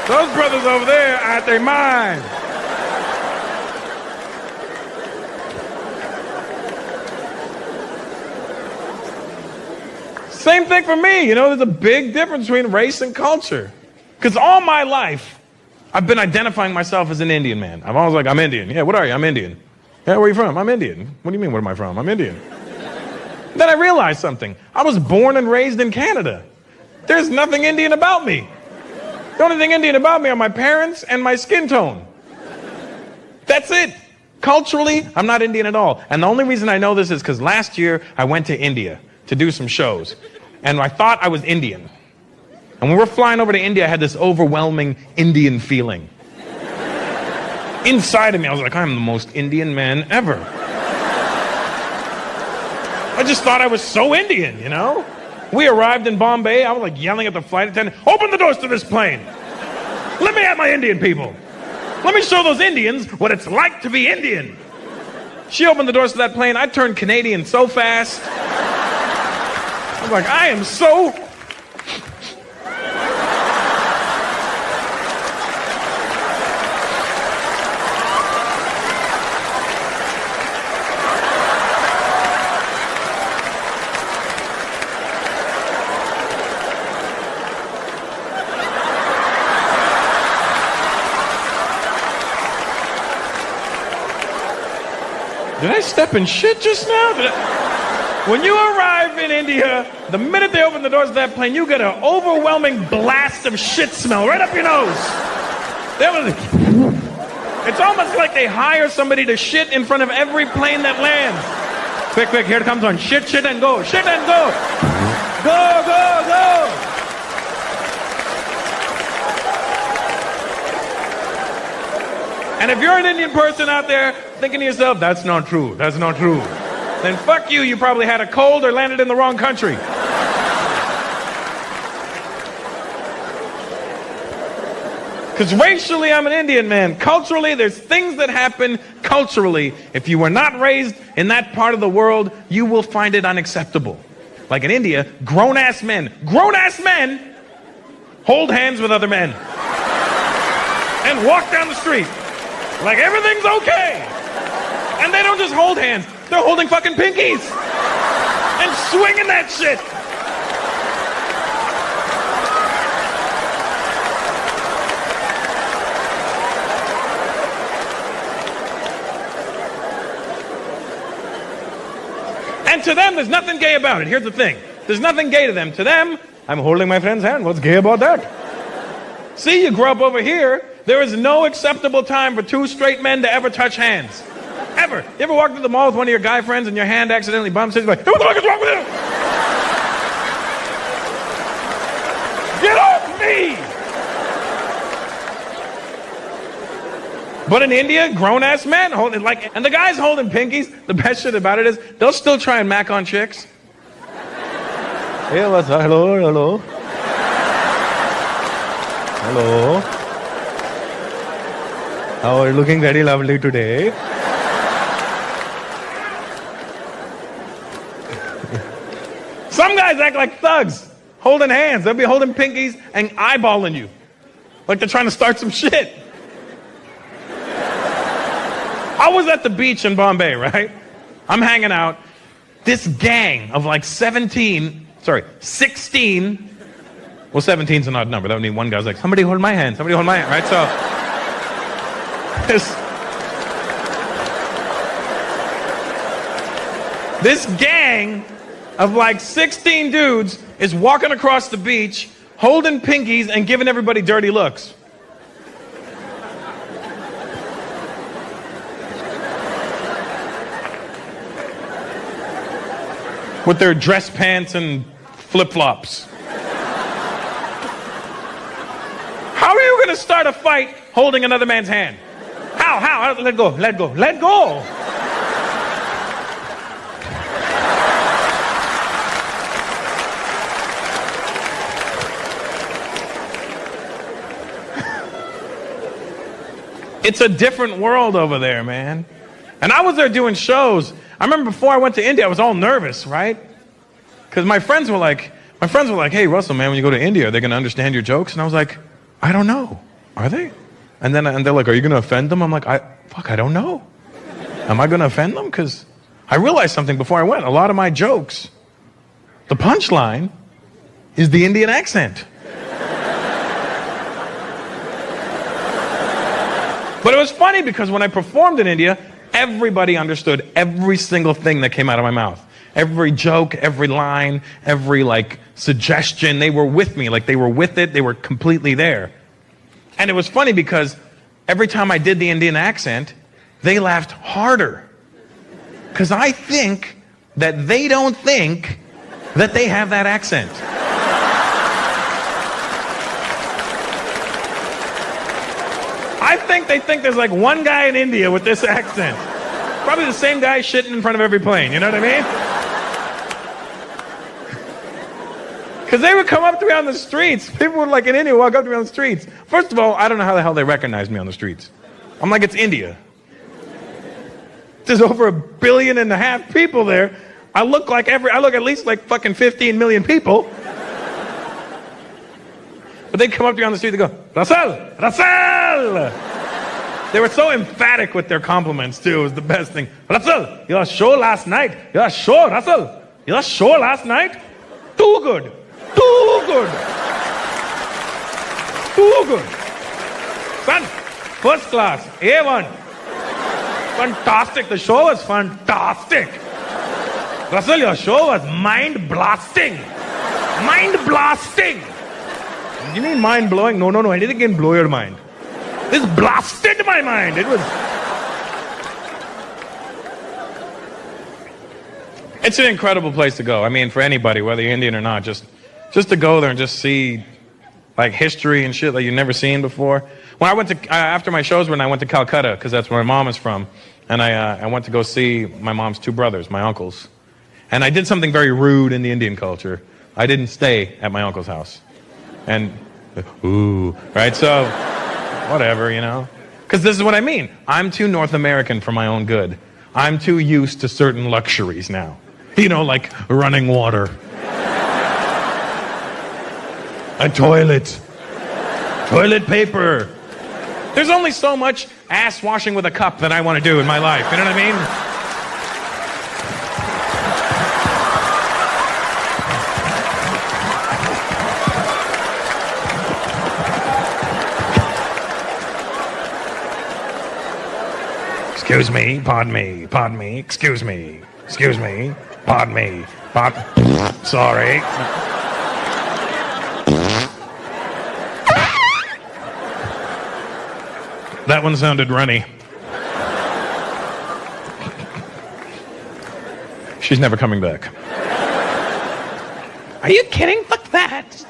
Those brothers over there are out their mind. Same thing for me. There's a big difference between race and culture. Because all my life, I've been identifying myself as an Indian man. I'm always like, I'm Indian. Yeah, what are you? I'm Indian. Yeah, where are you from? I'm Indian. What do you mean, where am I from? I'm Indian. Then I realized something. I was born and raised in Canada. There's nothing Indian about me. The only thing Indian about me are my parents and my skin tone. That's it. Culturally, I'm not Indian at all. And the only reason I know this is because last year I went to India to do some shows. And I thought I was Indian. And when we were flying over to India, I had this overwhelming Indian feeling. Inside of me, I was like, I'm the most Indian man ever. I just thought I was so Indian, you know? We arrived in Bombay. I was like yelling at the flight attendant, open the doors to this plane. Let me have my Indian people. Let me show those Indians what it's like to be Indian. She opened the doors to that plane. I turned Canadian so fast. I was like, I am so... Did I step in shit just now? When you arrive in India, the minute they open the doors of that plane, you get an overwhelming blast of shit smell right up your nose. It's almost like they hire somebody to shit in front of every plane that lands. Quick, quick, here it comes on. Shit, shit, and go. Shit and go. Go, go, go. And if you're an Indian person out there thinking to yourself, that's not true, that's not true, then fuck you, you probably had a cold or landed in the wrong country. Because racially, I'm an Indian man. Culturally, there's things that happen culturally. If you were not raised in that part of the world, you will find it unacceptable. Like in India, grown-ass men hold hands with other men and walk down the street. Like everything's okay. And they don't just hold hands, they're holding fucking pinkies and swinging that shit. And to them, there's nothing gay about it. Here's the thing. There's nothing gay to them. To them, I'm holding my friend's hand. What's gay about that? See, you grew up over here. There is no acceptable time for two straight men to ever touch hands. Ever. You ever walk through the mall with one of your guy friends and your hand accidentally bumps into like, hey, what the fuck is wrong with you? Get off me! But in India, grown-ass men holding, like, and the guys holding pinkies, the best shit about it is, they'll still try and mac on chicks. Hey, what's up? Hello, hello. Hello. How are you looking very lovely today? Some guys act like thugs, holding hands. They'll be holding pinkies and eyeballing you. Like they're trying to start some shit. I was at the beach in Bombay, right? I'm hanging out. This gang of like 16. Well, 17's an odd number. That would mean one guy's like, somebody hold my hand, somebody hold my hand, right? So, this gang of like 16 dudes is walking across the beach, holding pinkies and giving everybody dirty looks. With their dress pants and flip-flops. How are you going to start a fight holding another man's hand? How? Let go, let go, let go. It's a different world over there, man. And I was there doing shows. I remember before I went to India, I was all nervous, right? Because my friends were like, hey, Russell, man, when you go to India, are they going to understand your jokes? And I was like, I don't know. Are they? And they're like, are you going to offend them? I'm like, I don't know. Am I going to offend them? Because I realized something before I went. A lot of my jokes, the punchline is the Indian accent. But it was funny because when I performed in India, everybody understood every single thing that came out of my mouth. Every joke, every line, every like suggestion, they were with me. Like they were with it. They were completely there. And it was funny because every time I did the Indian accent, they laughed harder. Because I think that they don't think that they have that accent. I think they think there's like one guy in India with this accent. Probably the same guy shitting in front of every plane, you know what I mean? Because they would come up to me on the streets. People would, like in India, walk up to me on the streets. First of all, I don't know how the hell they recognize me on the streets. I'm like, it's India. There's over 1.5 billion people there. I look at least like fucking 15 million people. But they'd come up to you on the street, they go, Russell, Russell! They were so emphatic with their compliments too, it was the best thing. Russell, your show last night. Your show, Russell. Your show last night. Too good. Too good. Too good. Son, first class, A1. Fantastic, the show was fantastic. Russell, your show was mind-blasting. Mind-blasting. You mean mind-blowing? No, anything can blow your mind. This blasted my mind. It was... It's an incredible place to go. I mean, for anybody, whether you're Indian or not, just to go there and just see like history and shit that you've never seen before. When I went to, after my shows, when I went to Calcutta, because that's where my mom is from, and I went to go see my mom's 2 brothers, my uncles. And I did something very rude in the Indian culture. I didn't stay at my uncle's house. And, right? So, whatever, you know? Because this is what I mean. I'm too North American for my own good. I'm too used to certain luxuries now. You know, like running water. A toilet. Toilet paper. There's only so much ass washing with a cup that I want to do in my life. You know what I mean? Excuse me, pardon me, excuse me, pardon me, sorry. That one sounded runny. She's never coming back. Are you kidding? Fuck that.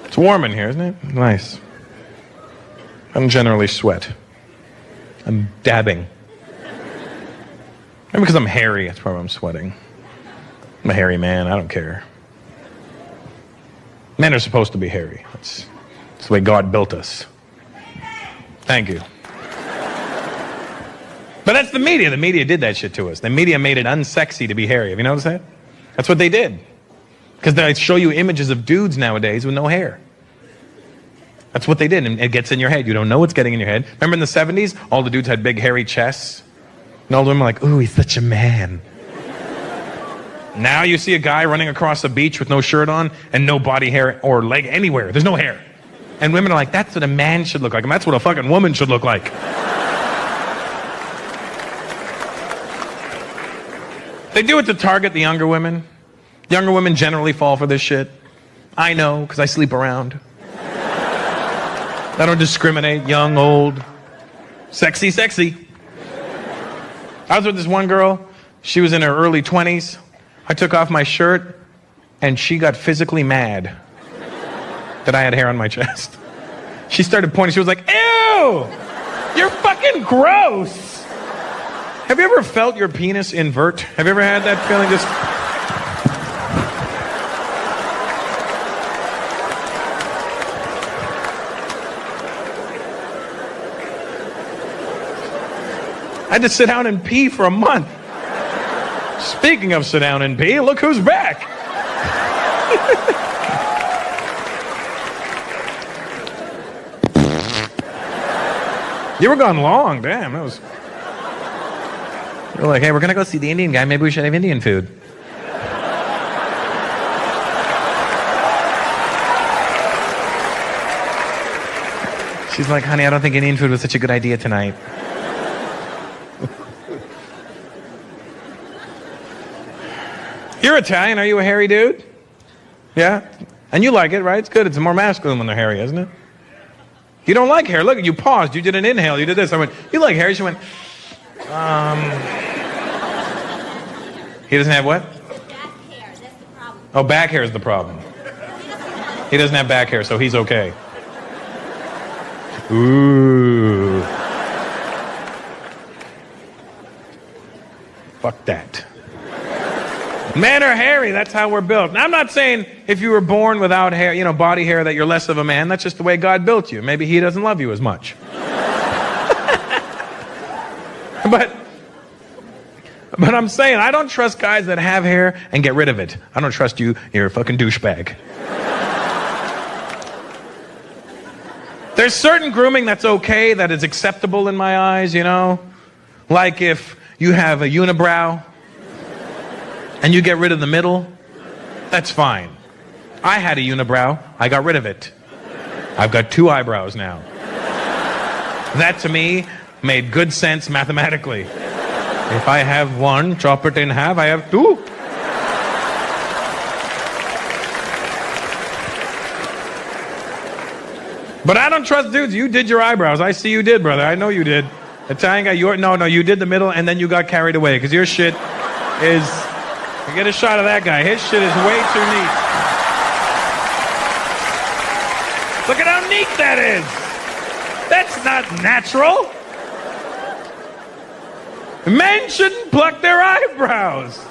It's warm in here, isn't it? Nice. I don't generally sweat. I'm dabbing. Maybe because I'm hairy, that's why I'm sweating. I'm a hairy man, I don't care. Men are supposed to be hairy. That's the way God built us. Thank you. But that's the media. The media did that shit to us. The media made it unsexy to be hairy. Have you noticed that? That's what they did. Because they show you images of dudes nowadays with no hair. That's what they did, and it gets in your head. You don't know what's getting in your head. Remember in the 70s, all the dudes had big hairy chests? And all the women were like, ooh, he's such a man. Now you see a guy running across a beach with no shirt on and no body hair or leg anywhere. There's no hair. And women are like, that's what a man should look like. And that's what a fucking woman should look like. They do it to target the younger women. Younger women generally fall for this shit. I know, because I sleep around. I don't discriminate, young, old, sexy. I was with this one girl. She was in her early 20s. I took off my shirt, and she got physically mad that I had hair on my chest. She started pointing. She was like, ew! You're fucking gross! Have you ever felt your penis invert? Have you ever had that feeling just... I had to sit down and pee for a month. Speaking of sit down and pee, look who's back. You were gone long, damn. That was... You're like, hey, we're gonna go see the Indian guy. Maybe we should have Indian food. She's like, honey, I don't think Indian food was such a good idea tonight. You're Italian. Are you a hairy dude? Yeah? And you like it, right? It's good. It's more masculine when they're hairy, isn't it? You don't like hair. Look, you paused. You did an inhale. You did this. I went, you like hair? She went, He doesn't have what? Back hair, that's the problem. Oh, back hair is the problem. He doesn't have back hair, so he's okay. Ooh. Fuck that. Men are hairy. That's how we're built. Now, I'm not saying if you were born without hair, you know, body hair, that you're less of a man. That's just the way God built you. Maybe he doesn't love you as much. But I'm saying I don't trust guys that have hair and get rid of it. I don't trust you. You're a fucking douchebag. There's certain grooming that's okay, that is acceptable in my eyes, you know? Like if you have a unibrow and you get rid of the middle, that's fine. I had a unibrow. I got rid of it. I've got 2 eyebrows now. That to me made good sense mathematically. If I have 1, chop it in half, I have 2. But I don't trust dudes. You did your eyebrows. I see you did, brother. I know you did. Italian guy, no, you did the middle and then you got carried away because your shit is... You get a shot of that guy. His shit is way too neat. Look at how neat that is. That's not natural. Men shouldn't pluck their eyebrows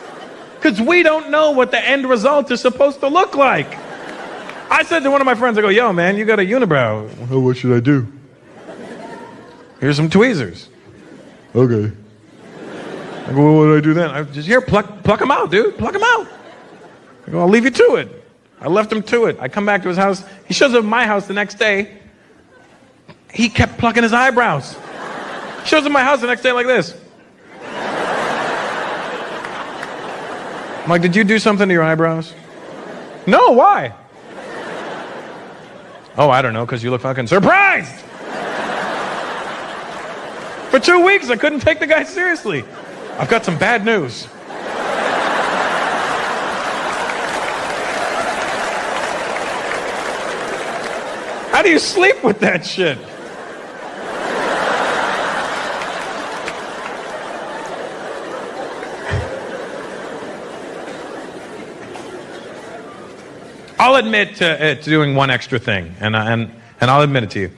because we don't know what the end result is supposed to look like. I said to one of my friends, I go, yo, man, you got a unibrow. Oh, what should I do? Here's some tweezers. Okay. I go, well, what do I do then? I just, here, pluck them out, dude. Pluck them out. I go, I'll leave you to it. I left him to it. I come back to his house. He shows up at my house the next day. He kept plucking his eyebrows. Shows up at my house the next day like this. I'm like, did you do something to your eyebrows? No, why? Oh, I don't know, because you look fucking surprised. For 2 weeks, I couldn't take the guy seriously. I've got some bad news. How do you sleep with that shit? I'll admit to doing one extra thing, and I'll admit it to you.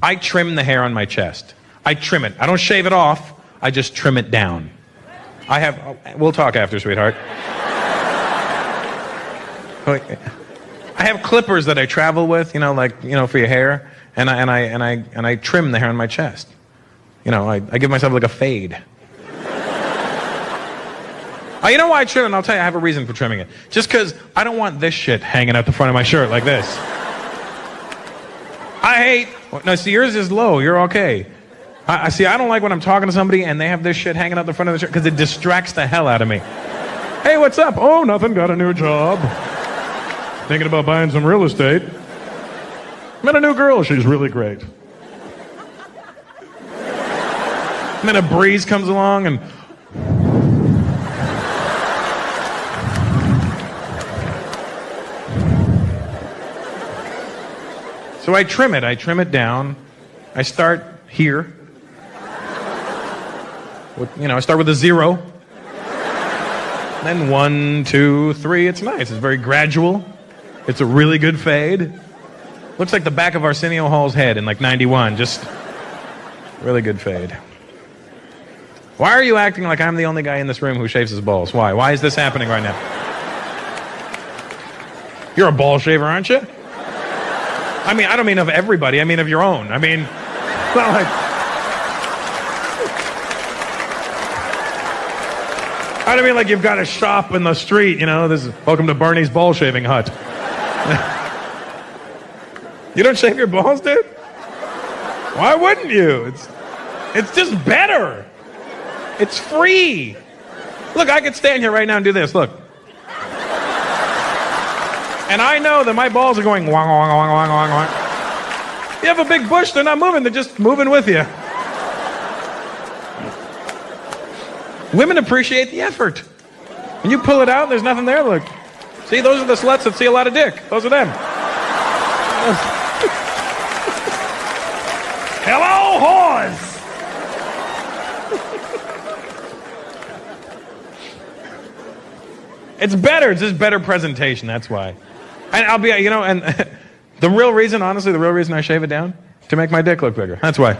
I trim the hair on my chest. I trim it. I don't shave it off. I just trim it down. We'll talk after, sweetheart. I have clippers that I travel with, for your hair, and I trim the hair on my chest. I give myself like a fade. You know why I trim it? And I'll tell you, I have a reason for trimming it. Just because I don't want this shit hanging out the front of my shirt like this. No, see, yours is low. You're okay. I don't like when I'm talking to somebody and they have this shit hanging out the front of the shirt because it distracts the hell out of me. Hey, what's up? Oh, nothing. Got a new job. Thinking about buying some real estate. Met a new girl. She's really great. And then a breeze comes along and... So I trim it down. I start here. I start with a 0. Then 1, 2, 3. It's nice. It's very gradual. It's a really good fade. Looks like the back of Arsenio Hall's head in like 91. Just really good fade. Why are you acting like I'm the only guy in this room who shaves his balls? Why? Why is this happening right now? You're a ball shaver, aren't you? I don't mean of everybody. I mean of your own. It's not like... I don't mean like you've got a shop in the street, this is welcome to Barney's ball shaving hut. You don't shave your balls, dude? Why wouldn't you? It's just better. It's free. Look, I could stand here right now and do this. Look. And I know that my balls are going wong, wong, wong, wong, wong, wong. You have a big bush, they're not moving, they're just moving with you. Women appreciate the effort. When you pull it out, there's nothing there. Look. See, those are the sluts that see a lot of dick. Those are them. Hello, whores! It's better. It's just better presentation. That's why. And I'll be, and the real reason, honestly, the real reason I shave it down, to make my dick look bigger. That's why.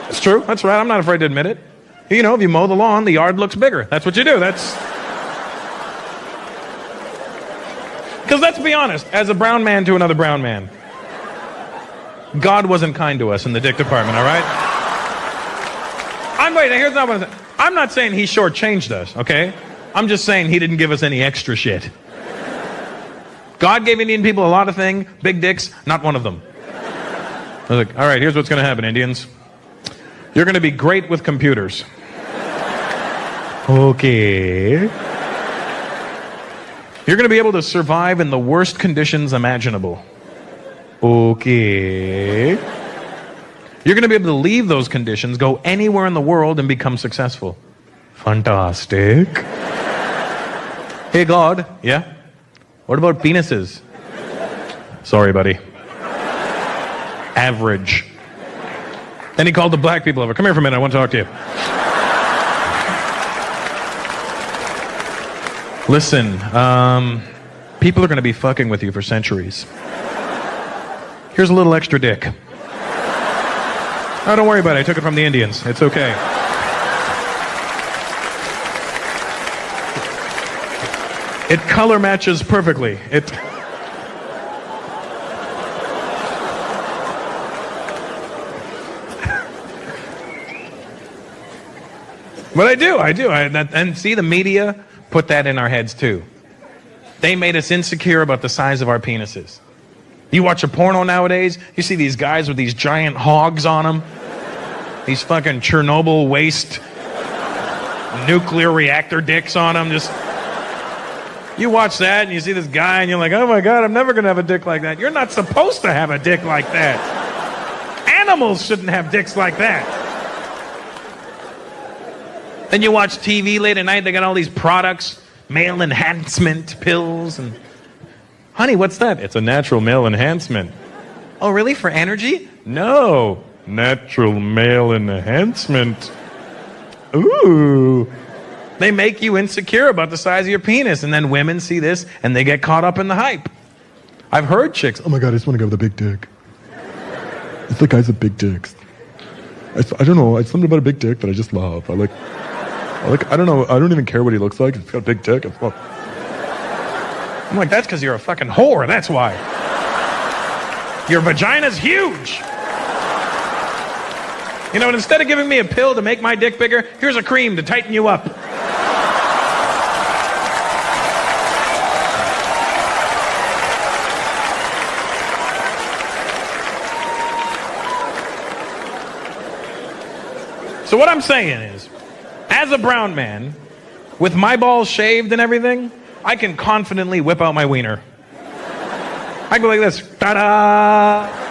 It's true. That's right. I'm not afraid to admit it. If you mow the lawn, the yard looks bigger. That's what you do. Because let's be honest, as a brown man to another brown man, God wasn't kind to us in the dick department, all right? Here's not what I'm not saying he shortchanged us, okay? I'm just saying he didn't give us any extra shit. God gave Indian people a lot of things, big dicks, not one of them. I was like, all right, here's what's going to happen, Indians. You're going to be great with computers. Okay. You're going to be able to survive in the worst conditions imaginable. Okay. You're going to be able to leave those conditions, go anywhere in the world, and become successful. Fantastic. Hey, God. Yeah? What about penises? Sorry, buddy. Average. Then he called the black people over. Come here for a minute. I want to talk to you. Listen, people are going to be fucking with you for centuries. Here's a little extra dick. Oh, don't worry about it. I took it from the Indians. It's okay. It color matches perfectly. But I do. And see, the media put that in our heads too. They made us insecure about the size of our penises. You watch a porno nowadays, you see these guys with these giant hogs on them. These fucking Chernobyl waste nuclear reactor dicks on them. You watch that and you see this guy and you're like, oh my God, I'm never going to have a dick like that. You're not supposed to have a dick like that. Animals shouldn't have dicks like that. Then you watch TV late at night, they got all these products, male enhancement pills, and honey, what's that? It's a natural male enhancement. Oh, really? For energy? No. Natural male enhancement. Ooh. They make you insecure about the size of your penis, and then women see this, and they get caught up in the hype. I've heard chicks, Oh my God, I just want to go with a big dick. It's the guys with big dicks. I don't know, it's something about a big dick that I just love. I don't know, I don't even care what he looks like. If he's got a big dick, I'm like, that's because you're a fucking whore, that's why. Your vagina's huge. And instead of giving me a pill to make my dick bigger, here's a cream to tighten you up. So what I'm saying is, as a brown man, with my balls shaved and everything, I can confidently whip out my wiener. I go like this, ta-da!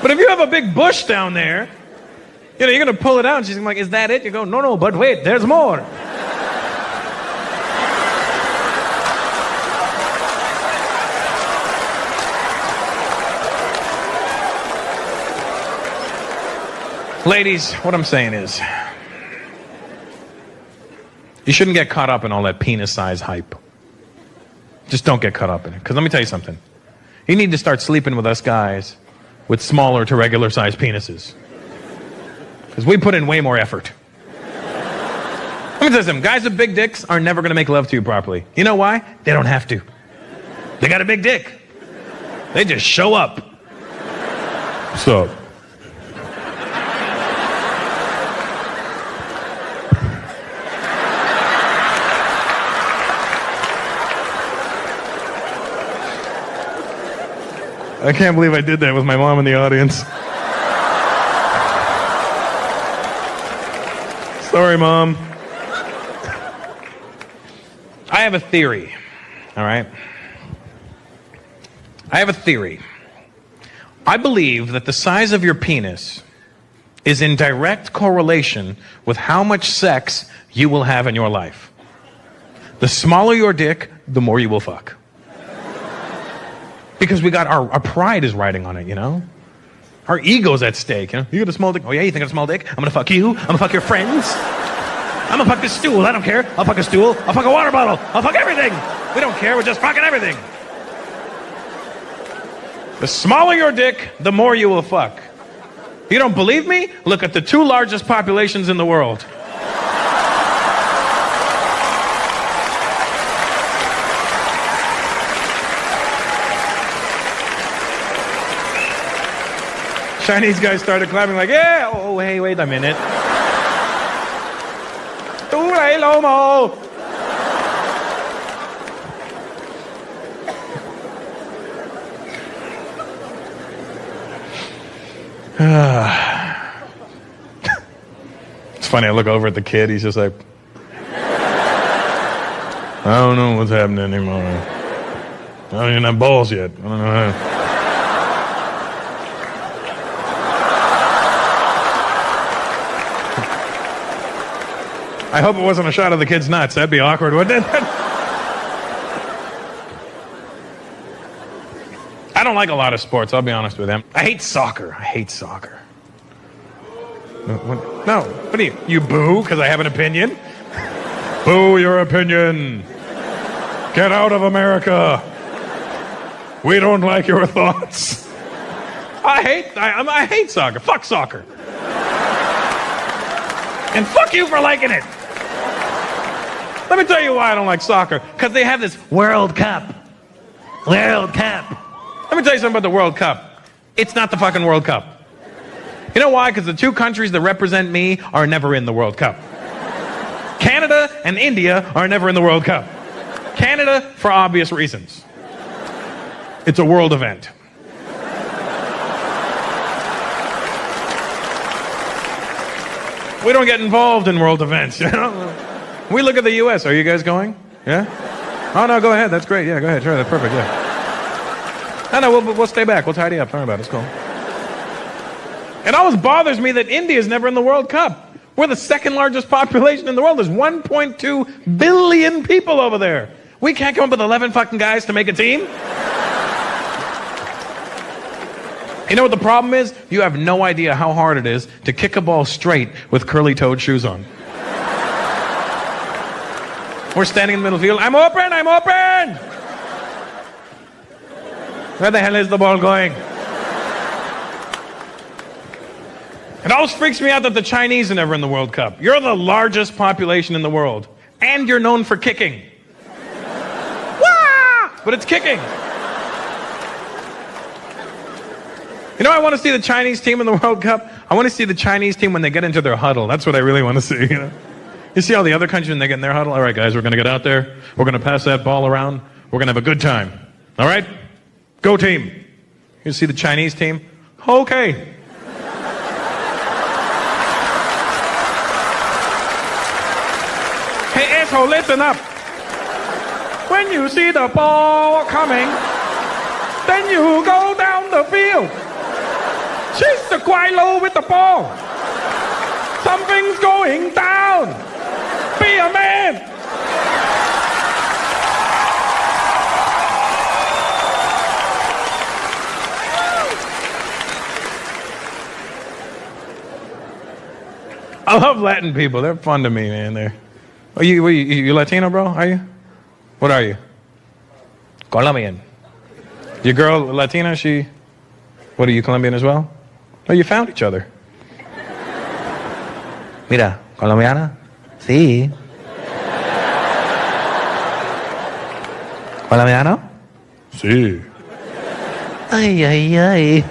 But if you have a big bush down there, you're going to pull it out, and she's like, is that it? You go, no, but wait, there's more. Ladies, what I'm saying is, you shouldn't get caught up in all that penis size hype. Just don't get caught up in it. Because let me tell you something. You need to start sleeping with us guys with smaller to regular size penises. Because we put in way more effort. Let me tell you something. Guys with big dicks are never going to make love to you properly. You know why? They don't have to. They got a big dick. They just show up. What's up? I can't believe I did that with my mom in the audience. Sorry, Mom. I have a theory, all right? I have a theory. I believe that the size of your penis is in direct correlation with how much sex you will have in your life. The smaller your dick, the more you will fuck. Because we got our pride is riding on it, you know? Our ego's at stake, you know? You got a small dick? Oh yeah, you think I got a small dick? I'm gonna fuck you. I'm gonna fuck your friends. I'm gonna fuck this stool. I don't care. I'll fuck a stool. I'll fuck a water bottle. I'll fuck everything. We don't care. We're just fucking everything. The smaller your dick, the more you will fuck. You don't believe me? Look at the 2 largest populations in the world. Chinese guys started clapping like, yeah. Oh, hey, wait a minute. Tu lai lo mo. It's funny, I look over at the kid, he's just like, I don't know what's happening anymore. I don't even have balls yet. I don't know how. I hope it wasn't a shot of the kid's nuts. That'd be awkward, wouldn't it? I don't like a lot of sports, I'll be honest with him. I hate soccer. I hate soccer. No, what do you boo because I have an opinion? Boo your opinion. Get out of America. We don't like your thoughts. I hate soccer. Fuck soccer. And fuck you for liking it. Let me tell you why I don't like soccer. Because they have this World Cup. World Cup. Let me tell you something about the World Cup. It's not the fucking World Cup. You know why? Because the 2 countries that represent me are never in the World Cup. Canada and India are never in the World Cup. Canada, for obvious reasons. It's a world event. We don't get involved in world events, you know? We look at the U.S. Are you guys going? Yeah? Oh, no, go ahead. That's great. Yeah, go ahead. Sure, that's perfect, yeah. No, we'll stay back. We'll tidy up. Don't worry about it. It's cool. It always bothers me that India is never in the World Cup. We're the 2nd largest population in the world. There's 1.2 billion people over there. We can't come up with 11 fucking guys to make a team? You know what the problem is? You have no idea how hard it is to kick a ball straight with curly-toed shoes on. We're standing in the middle of the field. I'm open! I'm open! Where the hell is the ball going? It always freaks me out that the Chinese are never in the World Cup. You're the largest population in the world. And you're known for kicking. Wah! But it's kicking. You know, I want to see the Chinese team in the World Cup. I want to see the Chinese team when they get into their huddle. That's what I really want to see, you know? You see all the other countries when they get in their huddle? All right, guys, we're going to get out there. We're going to pass that ball around. We're going to have a good time. All right? Go team. You see the Chinese team? Okay. Hey, asshole, listen up. When you see the ball coming, then you go down the field. Chase the quite low with the ball. Something's going down. Be a man. I love Latin people. They're fun to me, man. Are you Latino, bro? Are you? What are you? Colombian. Your girl Latina? What are you, Colombian as well? Oh, you found each other. Mira, colombiana. Sí. Colombiano? Sí. Ay, ay, ay.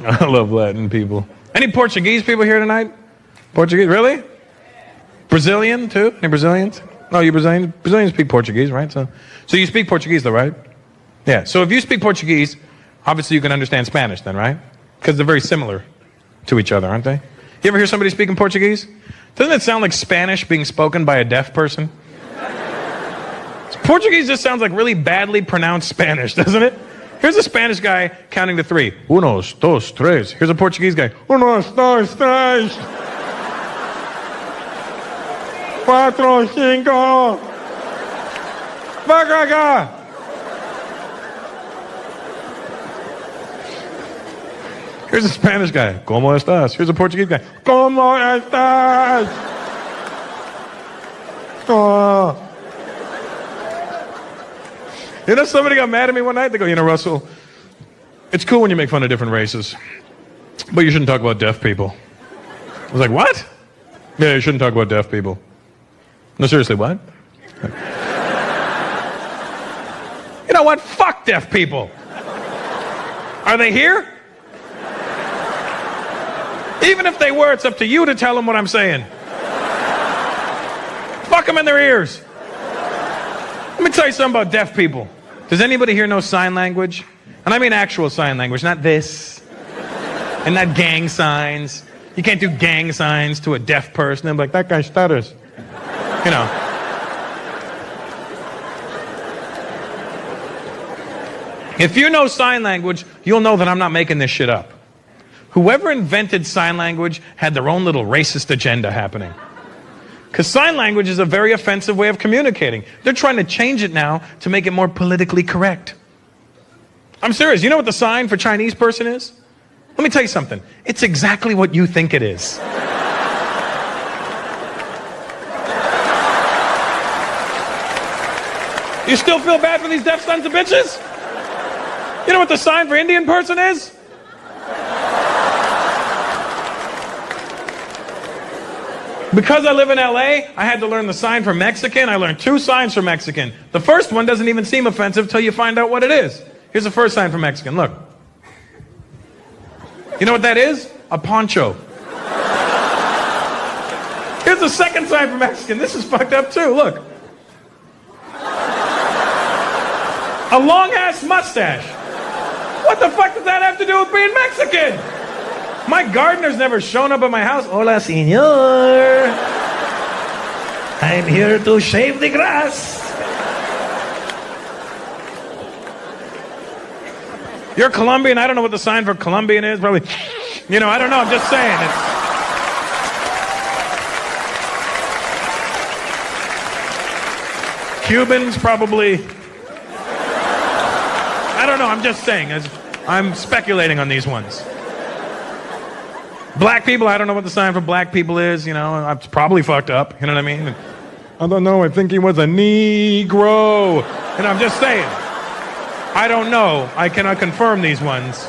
I love Latin people. Any Portuguese people here tonight? Portuguese, really? Brazilian too? Any Brazilians? No, you Brazilian? Brazilians speak Portuguese, right? So you speak Portuguese though, right? Yeah, so if you speak Portuguese, obviously you can understand Spanish then, right? Because they're very similar to each other, aren't they? You ever hear somebody speaking Portuguese? Doesn't it sound like Spanish being spoken by a deaf person? Portuguese just sounds like really badly pronounced Spanish, doesn't it? Here's a Spanish guy counting to 3. Unos, dos, tres. Here's a Portuguese guy. Unos, dos, tres. Cuatro, cinco. Vacaga. Here's a Spanish guy. ¿Cómo estás? Here's a Portuguese guy. ¿Cómo estás? Oh. You know, somebody got mad at me one night. They go, Russell, it's cool when you make fun of different races, but you shouldn't talk about deaf people. I was like, what? Yeah, you shouldn't talk about deaf people. No, seriously, what? You know what? Fuck deaf people. Are they here? Even if they were, it's up to you to tell them what I'm saying. Fuck them in their ears. Let me tell you something about deaf people. Does anybody here know sign language? And I mean actual sign language, not this. And not gang signs. You can't do gang signs to a deaf person and be like, that guy stutters. You know. If you know sign language, you'll know that I'm not making this shit up. Whoever invented sign language had their own little racist agenda happening. Because sign language is a very offensive way of communicating. They're trying to change it now to make it more politically correct. I'm serious. You know what the sign for Chinese person is? Let me tell you something. It's exactly what you think it is. You still feel bad for these deaf sons of bitches? You know what the sign for Indian person is? Because I live in LA, I had to learn the sign for Mexican. I learned 2 signs for Mexican. The first one doesn't even seem offensive till you find out what it is. Here's the first sign for Mexican. Look. You know what that is? A poncho. Here's the second sign for Mexican. This is fucked up too. Look. A long-ass mustache. What the fuck does that have to do with being Mexican? My gardener's never shown up at my house. Hola, señor. I'm here to shave the grass. You're Colombian. I don't know what the sign for Colombian is. Probably, I don't know. I'm just saying. Cubans, probably. I don't know. I'm just saying. I'm speculating on these ones. Black people, I don't know what the sign for black people is, it's probably fucked up, you know what I mean? I don't know, I think he was a Negro. I'm just saying. I don't know, I cannot confirm these ones.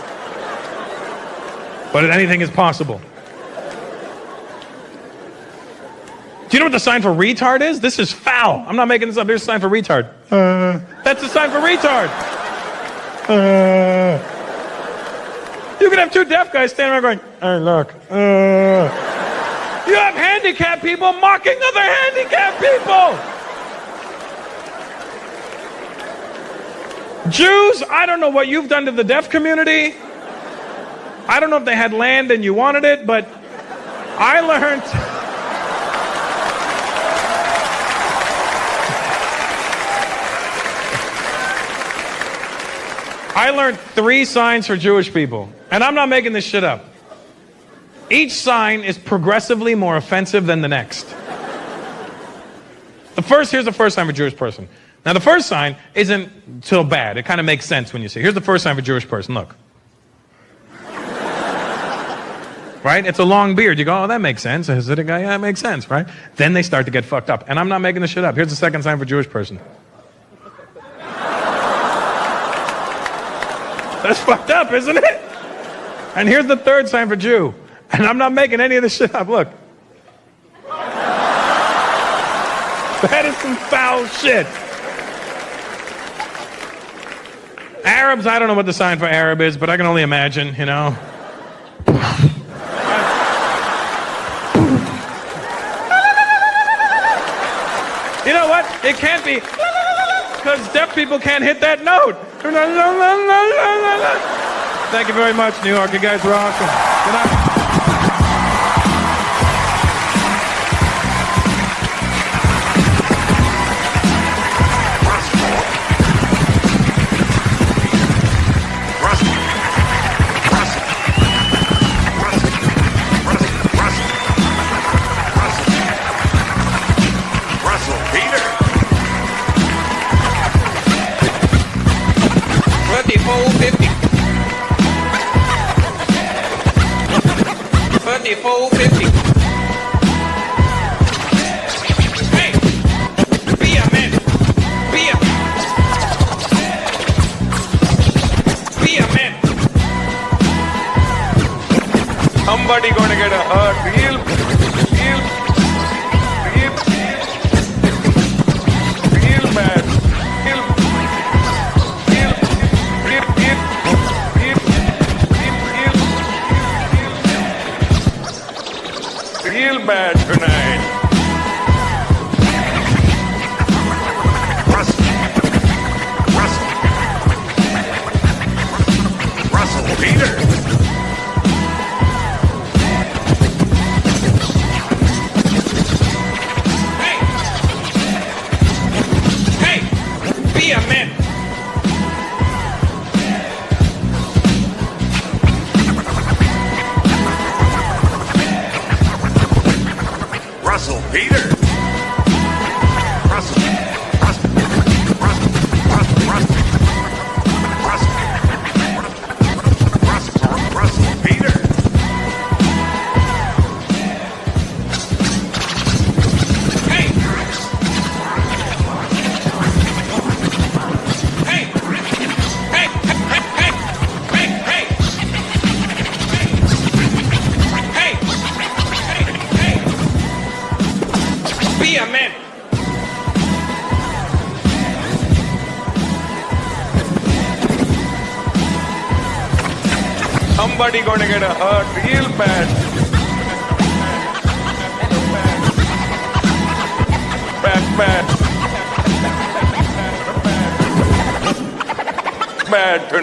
But anything is possible. Do you know what the sign for retard is? This is foul. I'm not making this up, here's the sign for retard. That's the sign for retard. You can have 2 deaf guys standing around going, hey, look. You have handicapped people mocking other handicapped people. Jews, I don't know what you've done to the deaf community. I don't know if they had land and you wanted it, but I learned... I learned 3 signs for Jewish people. And I'm not making this shit up. Each sign is progressively more offensive than the next. Here's the first sign for Jewish person. Now the first sign isn't so bad. It kind of makes sense when you see it. Here's the first sign for Jewish person. Look. Right? It's a long beard. You go, oh, that makes sense. A Hasidic guy, yeah, that makes sense, right? Then they start to get fucked up. And I'm not making this shit up. Here's the second sign for Jewish person. That's fucked up, isn't it? And here's the third sign for Jew. And I'm not making any of this shit up. Look. That is some foul shit. Arabs, I don't know what the sign for Arab is, but I can only imagine, You know what? It can't be, because deaf people can't hit that note. Thank you very much, New York. You guys were awesome. Good night. real bad tonight. Russell Peter. Be a man. Russell Peter. Russell Peter. Hey. Be a man. Somebody gonna get a hurt real bad. Bad. Bad tonight.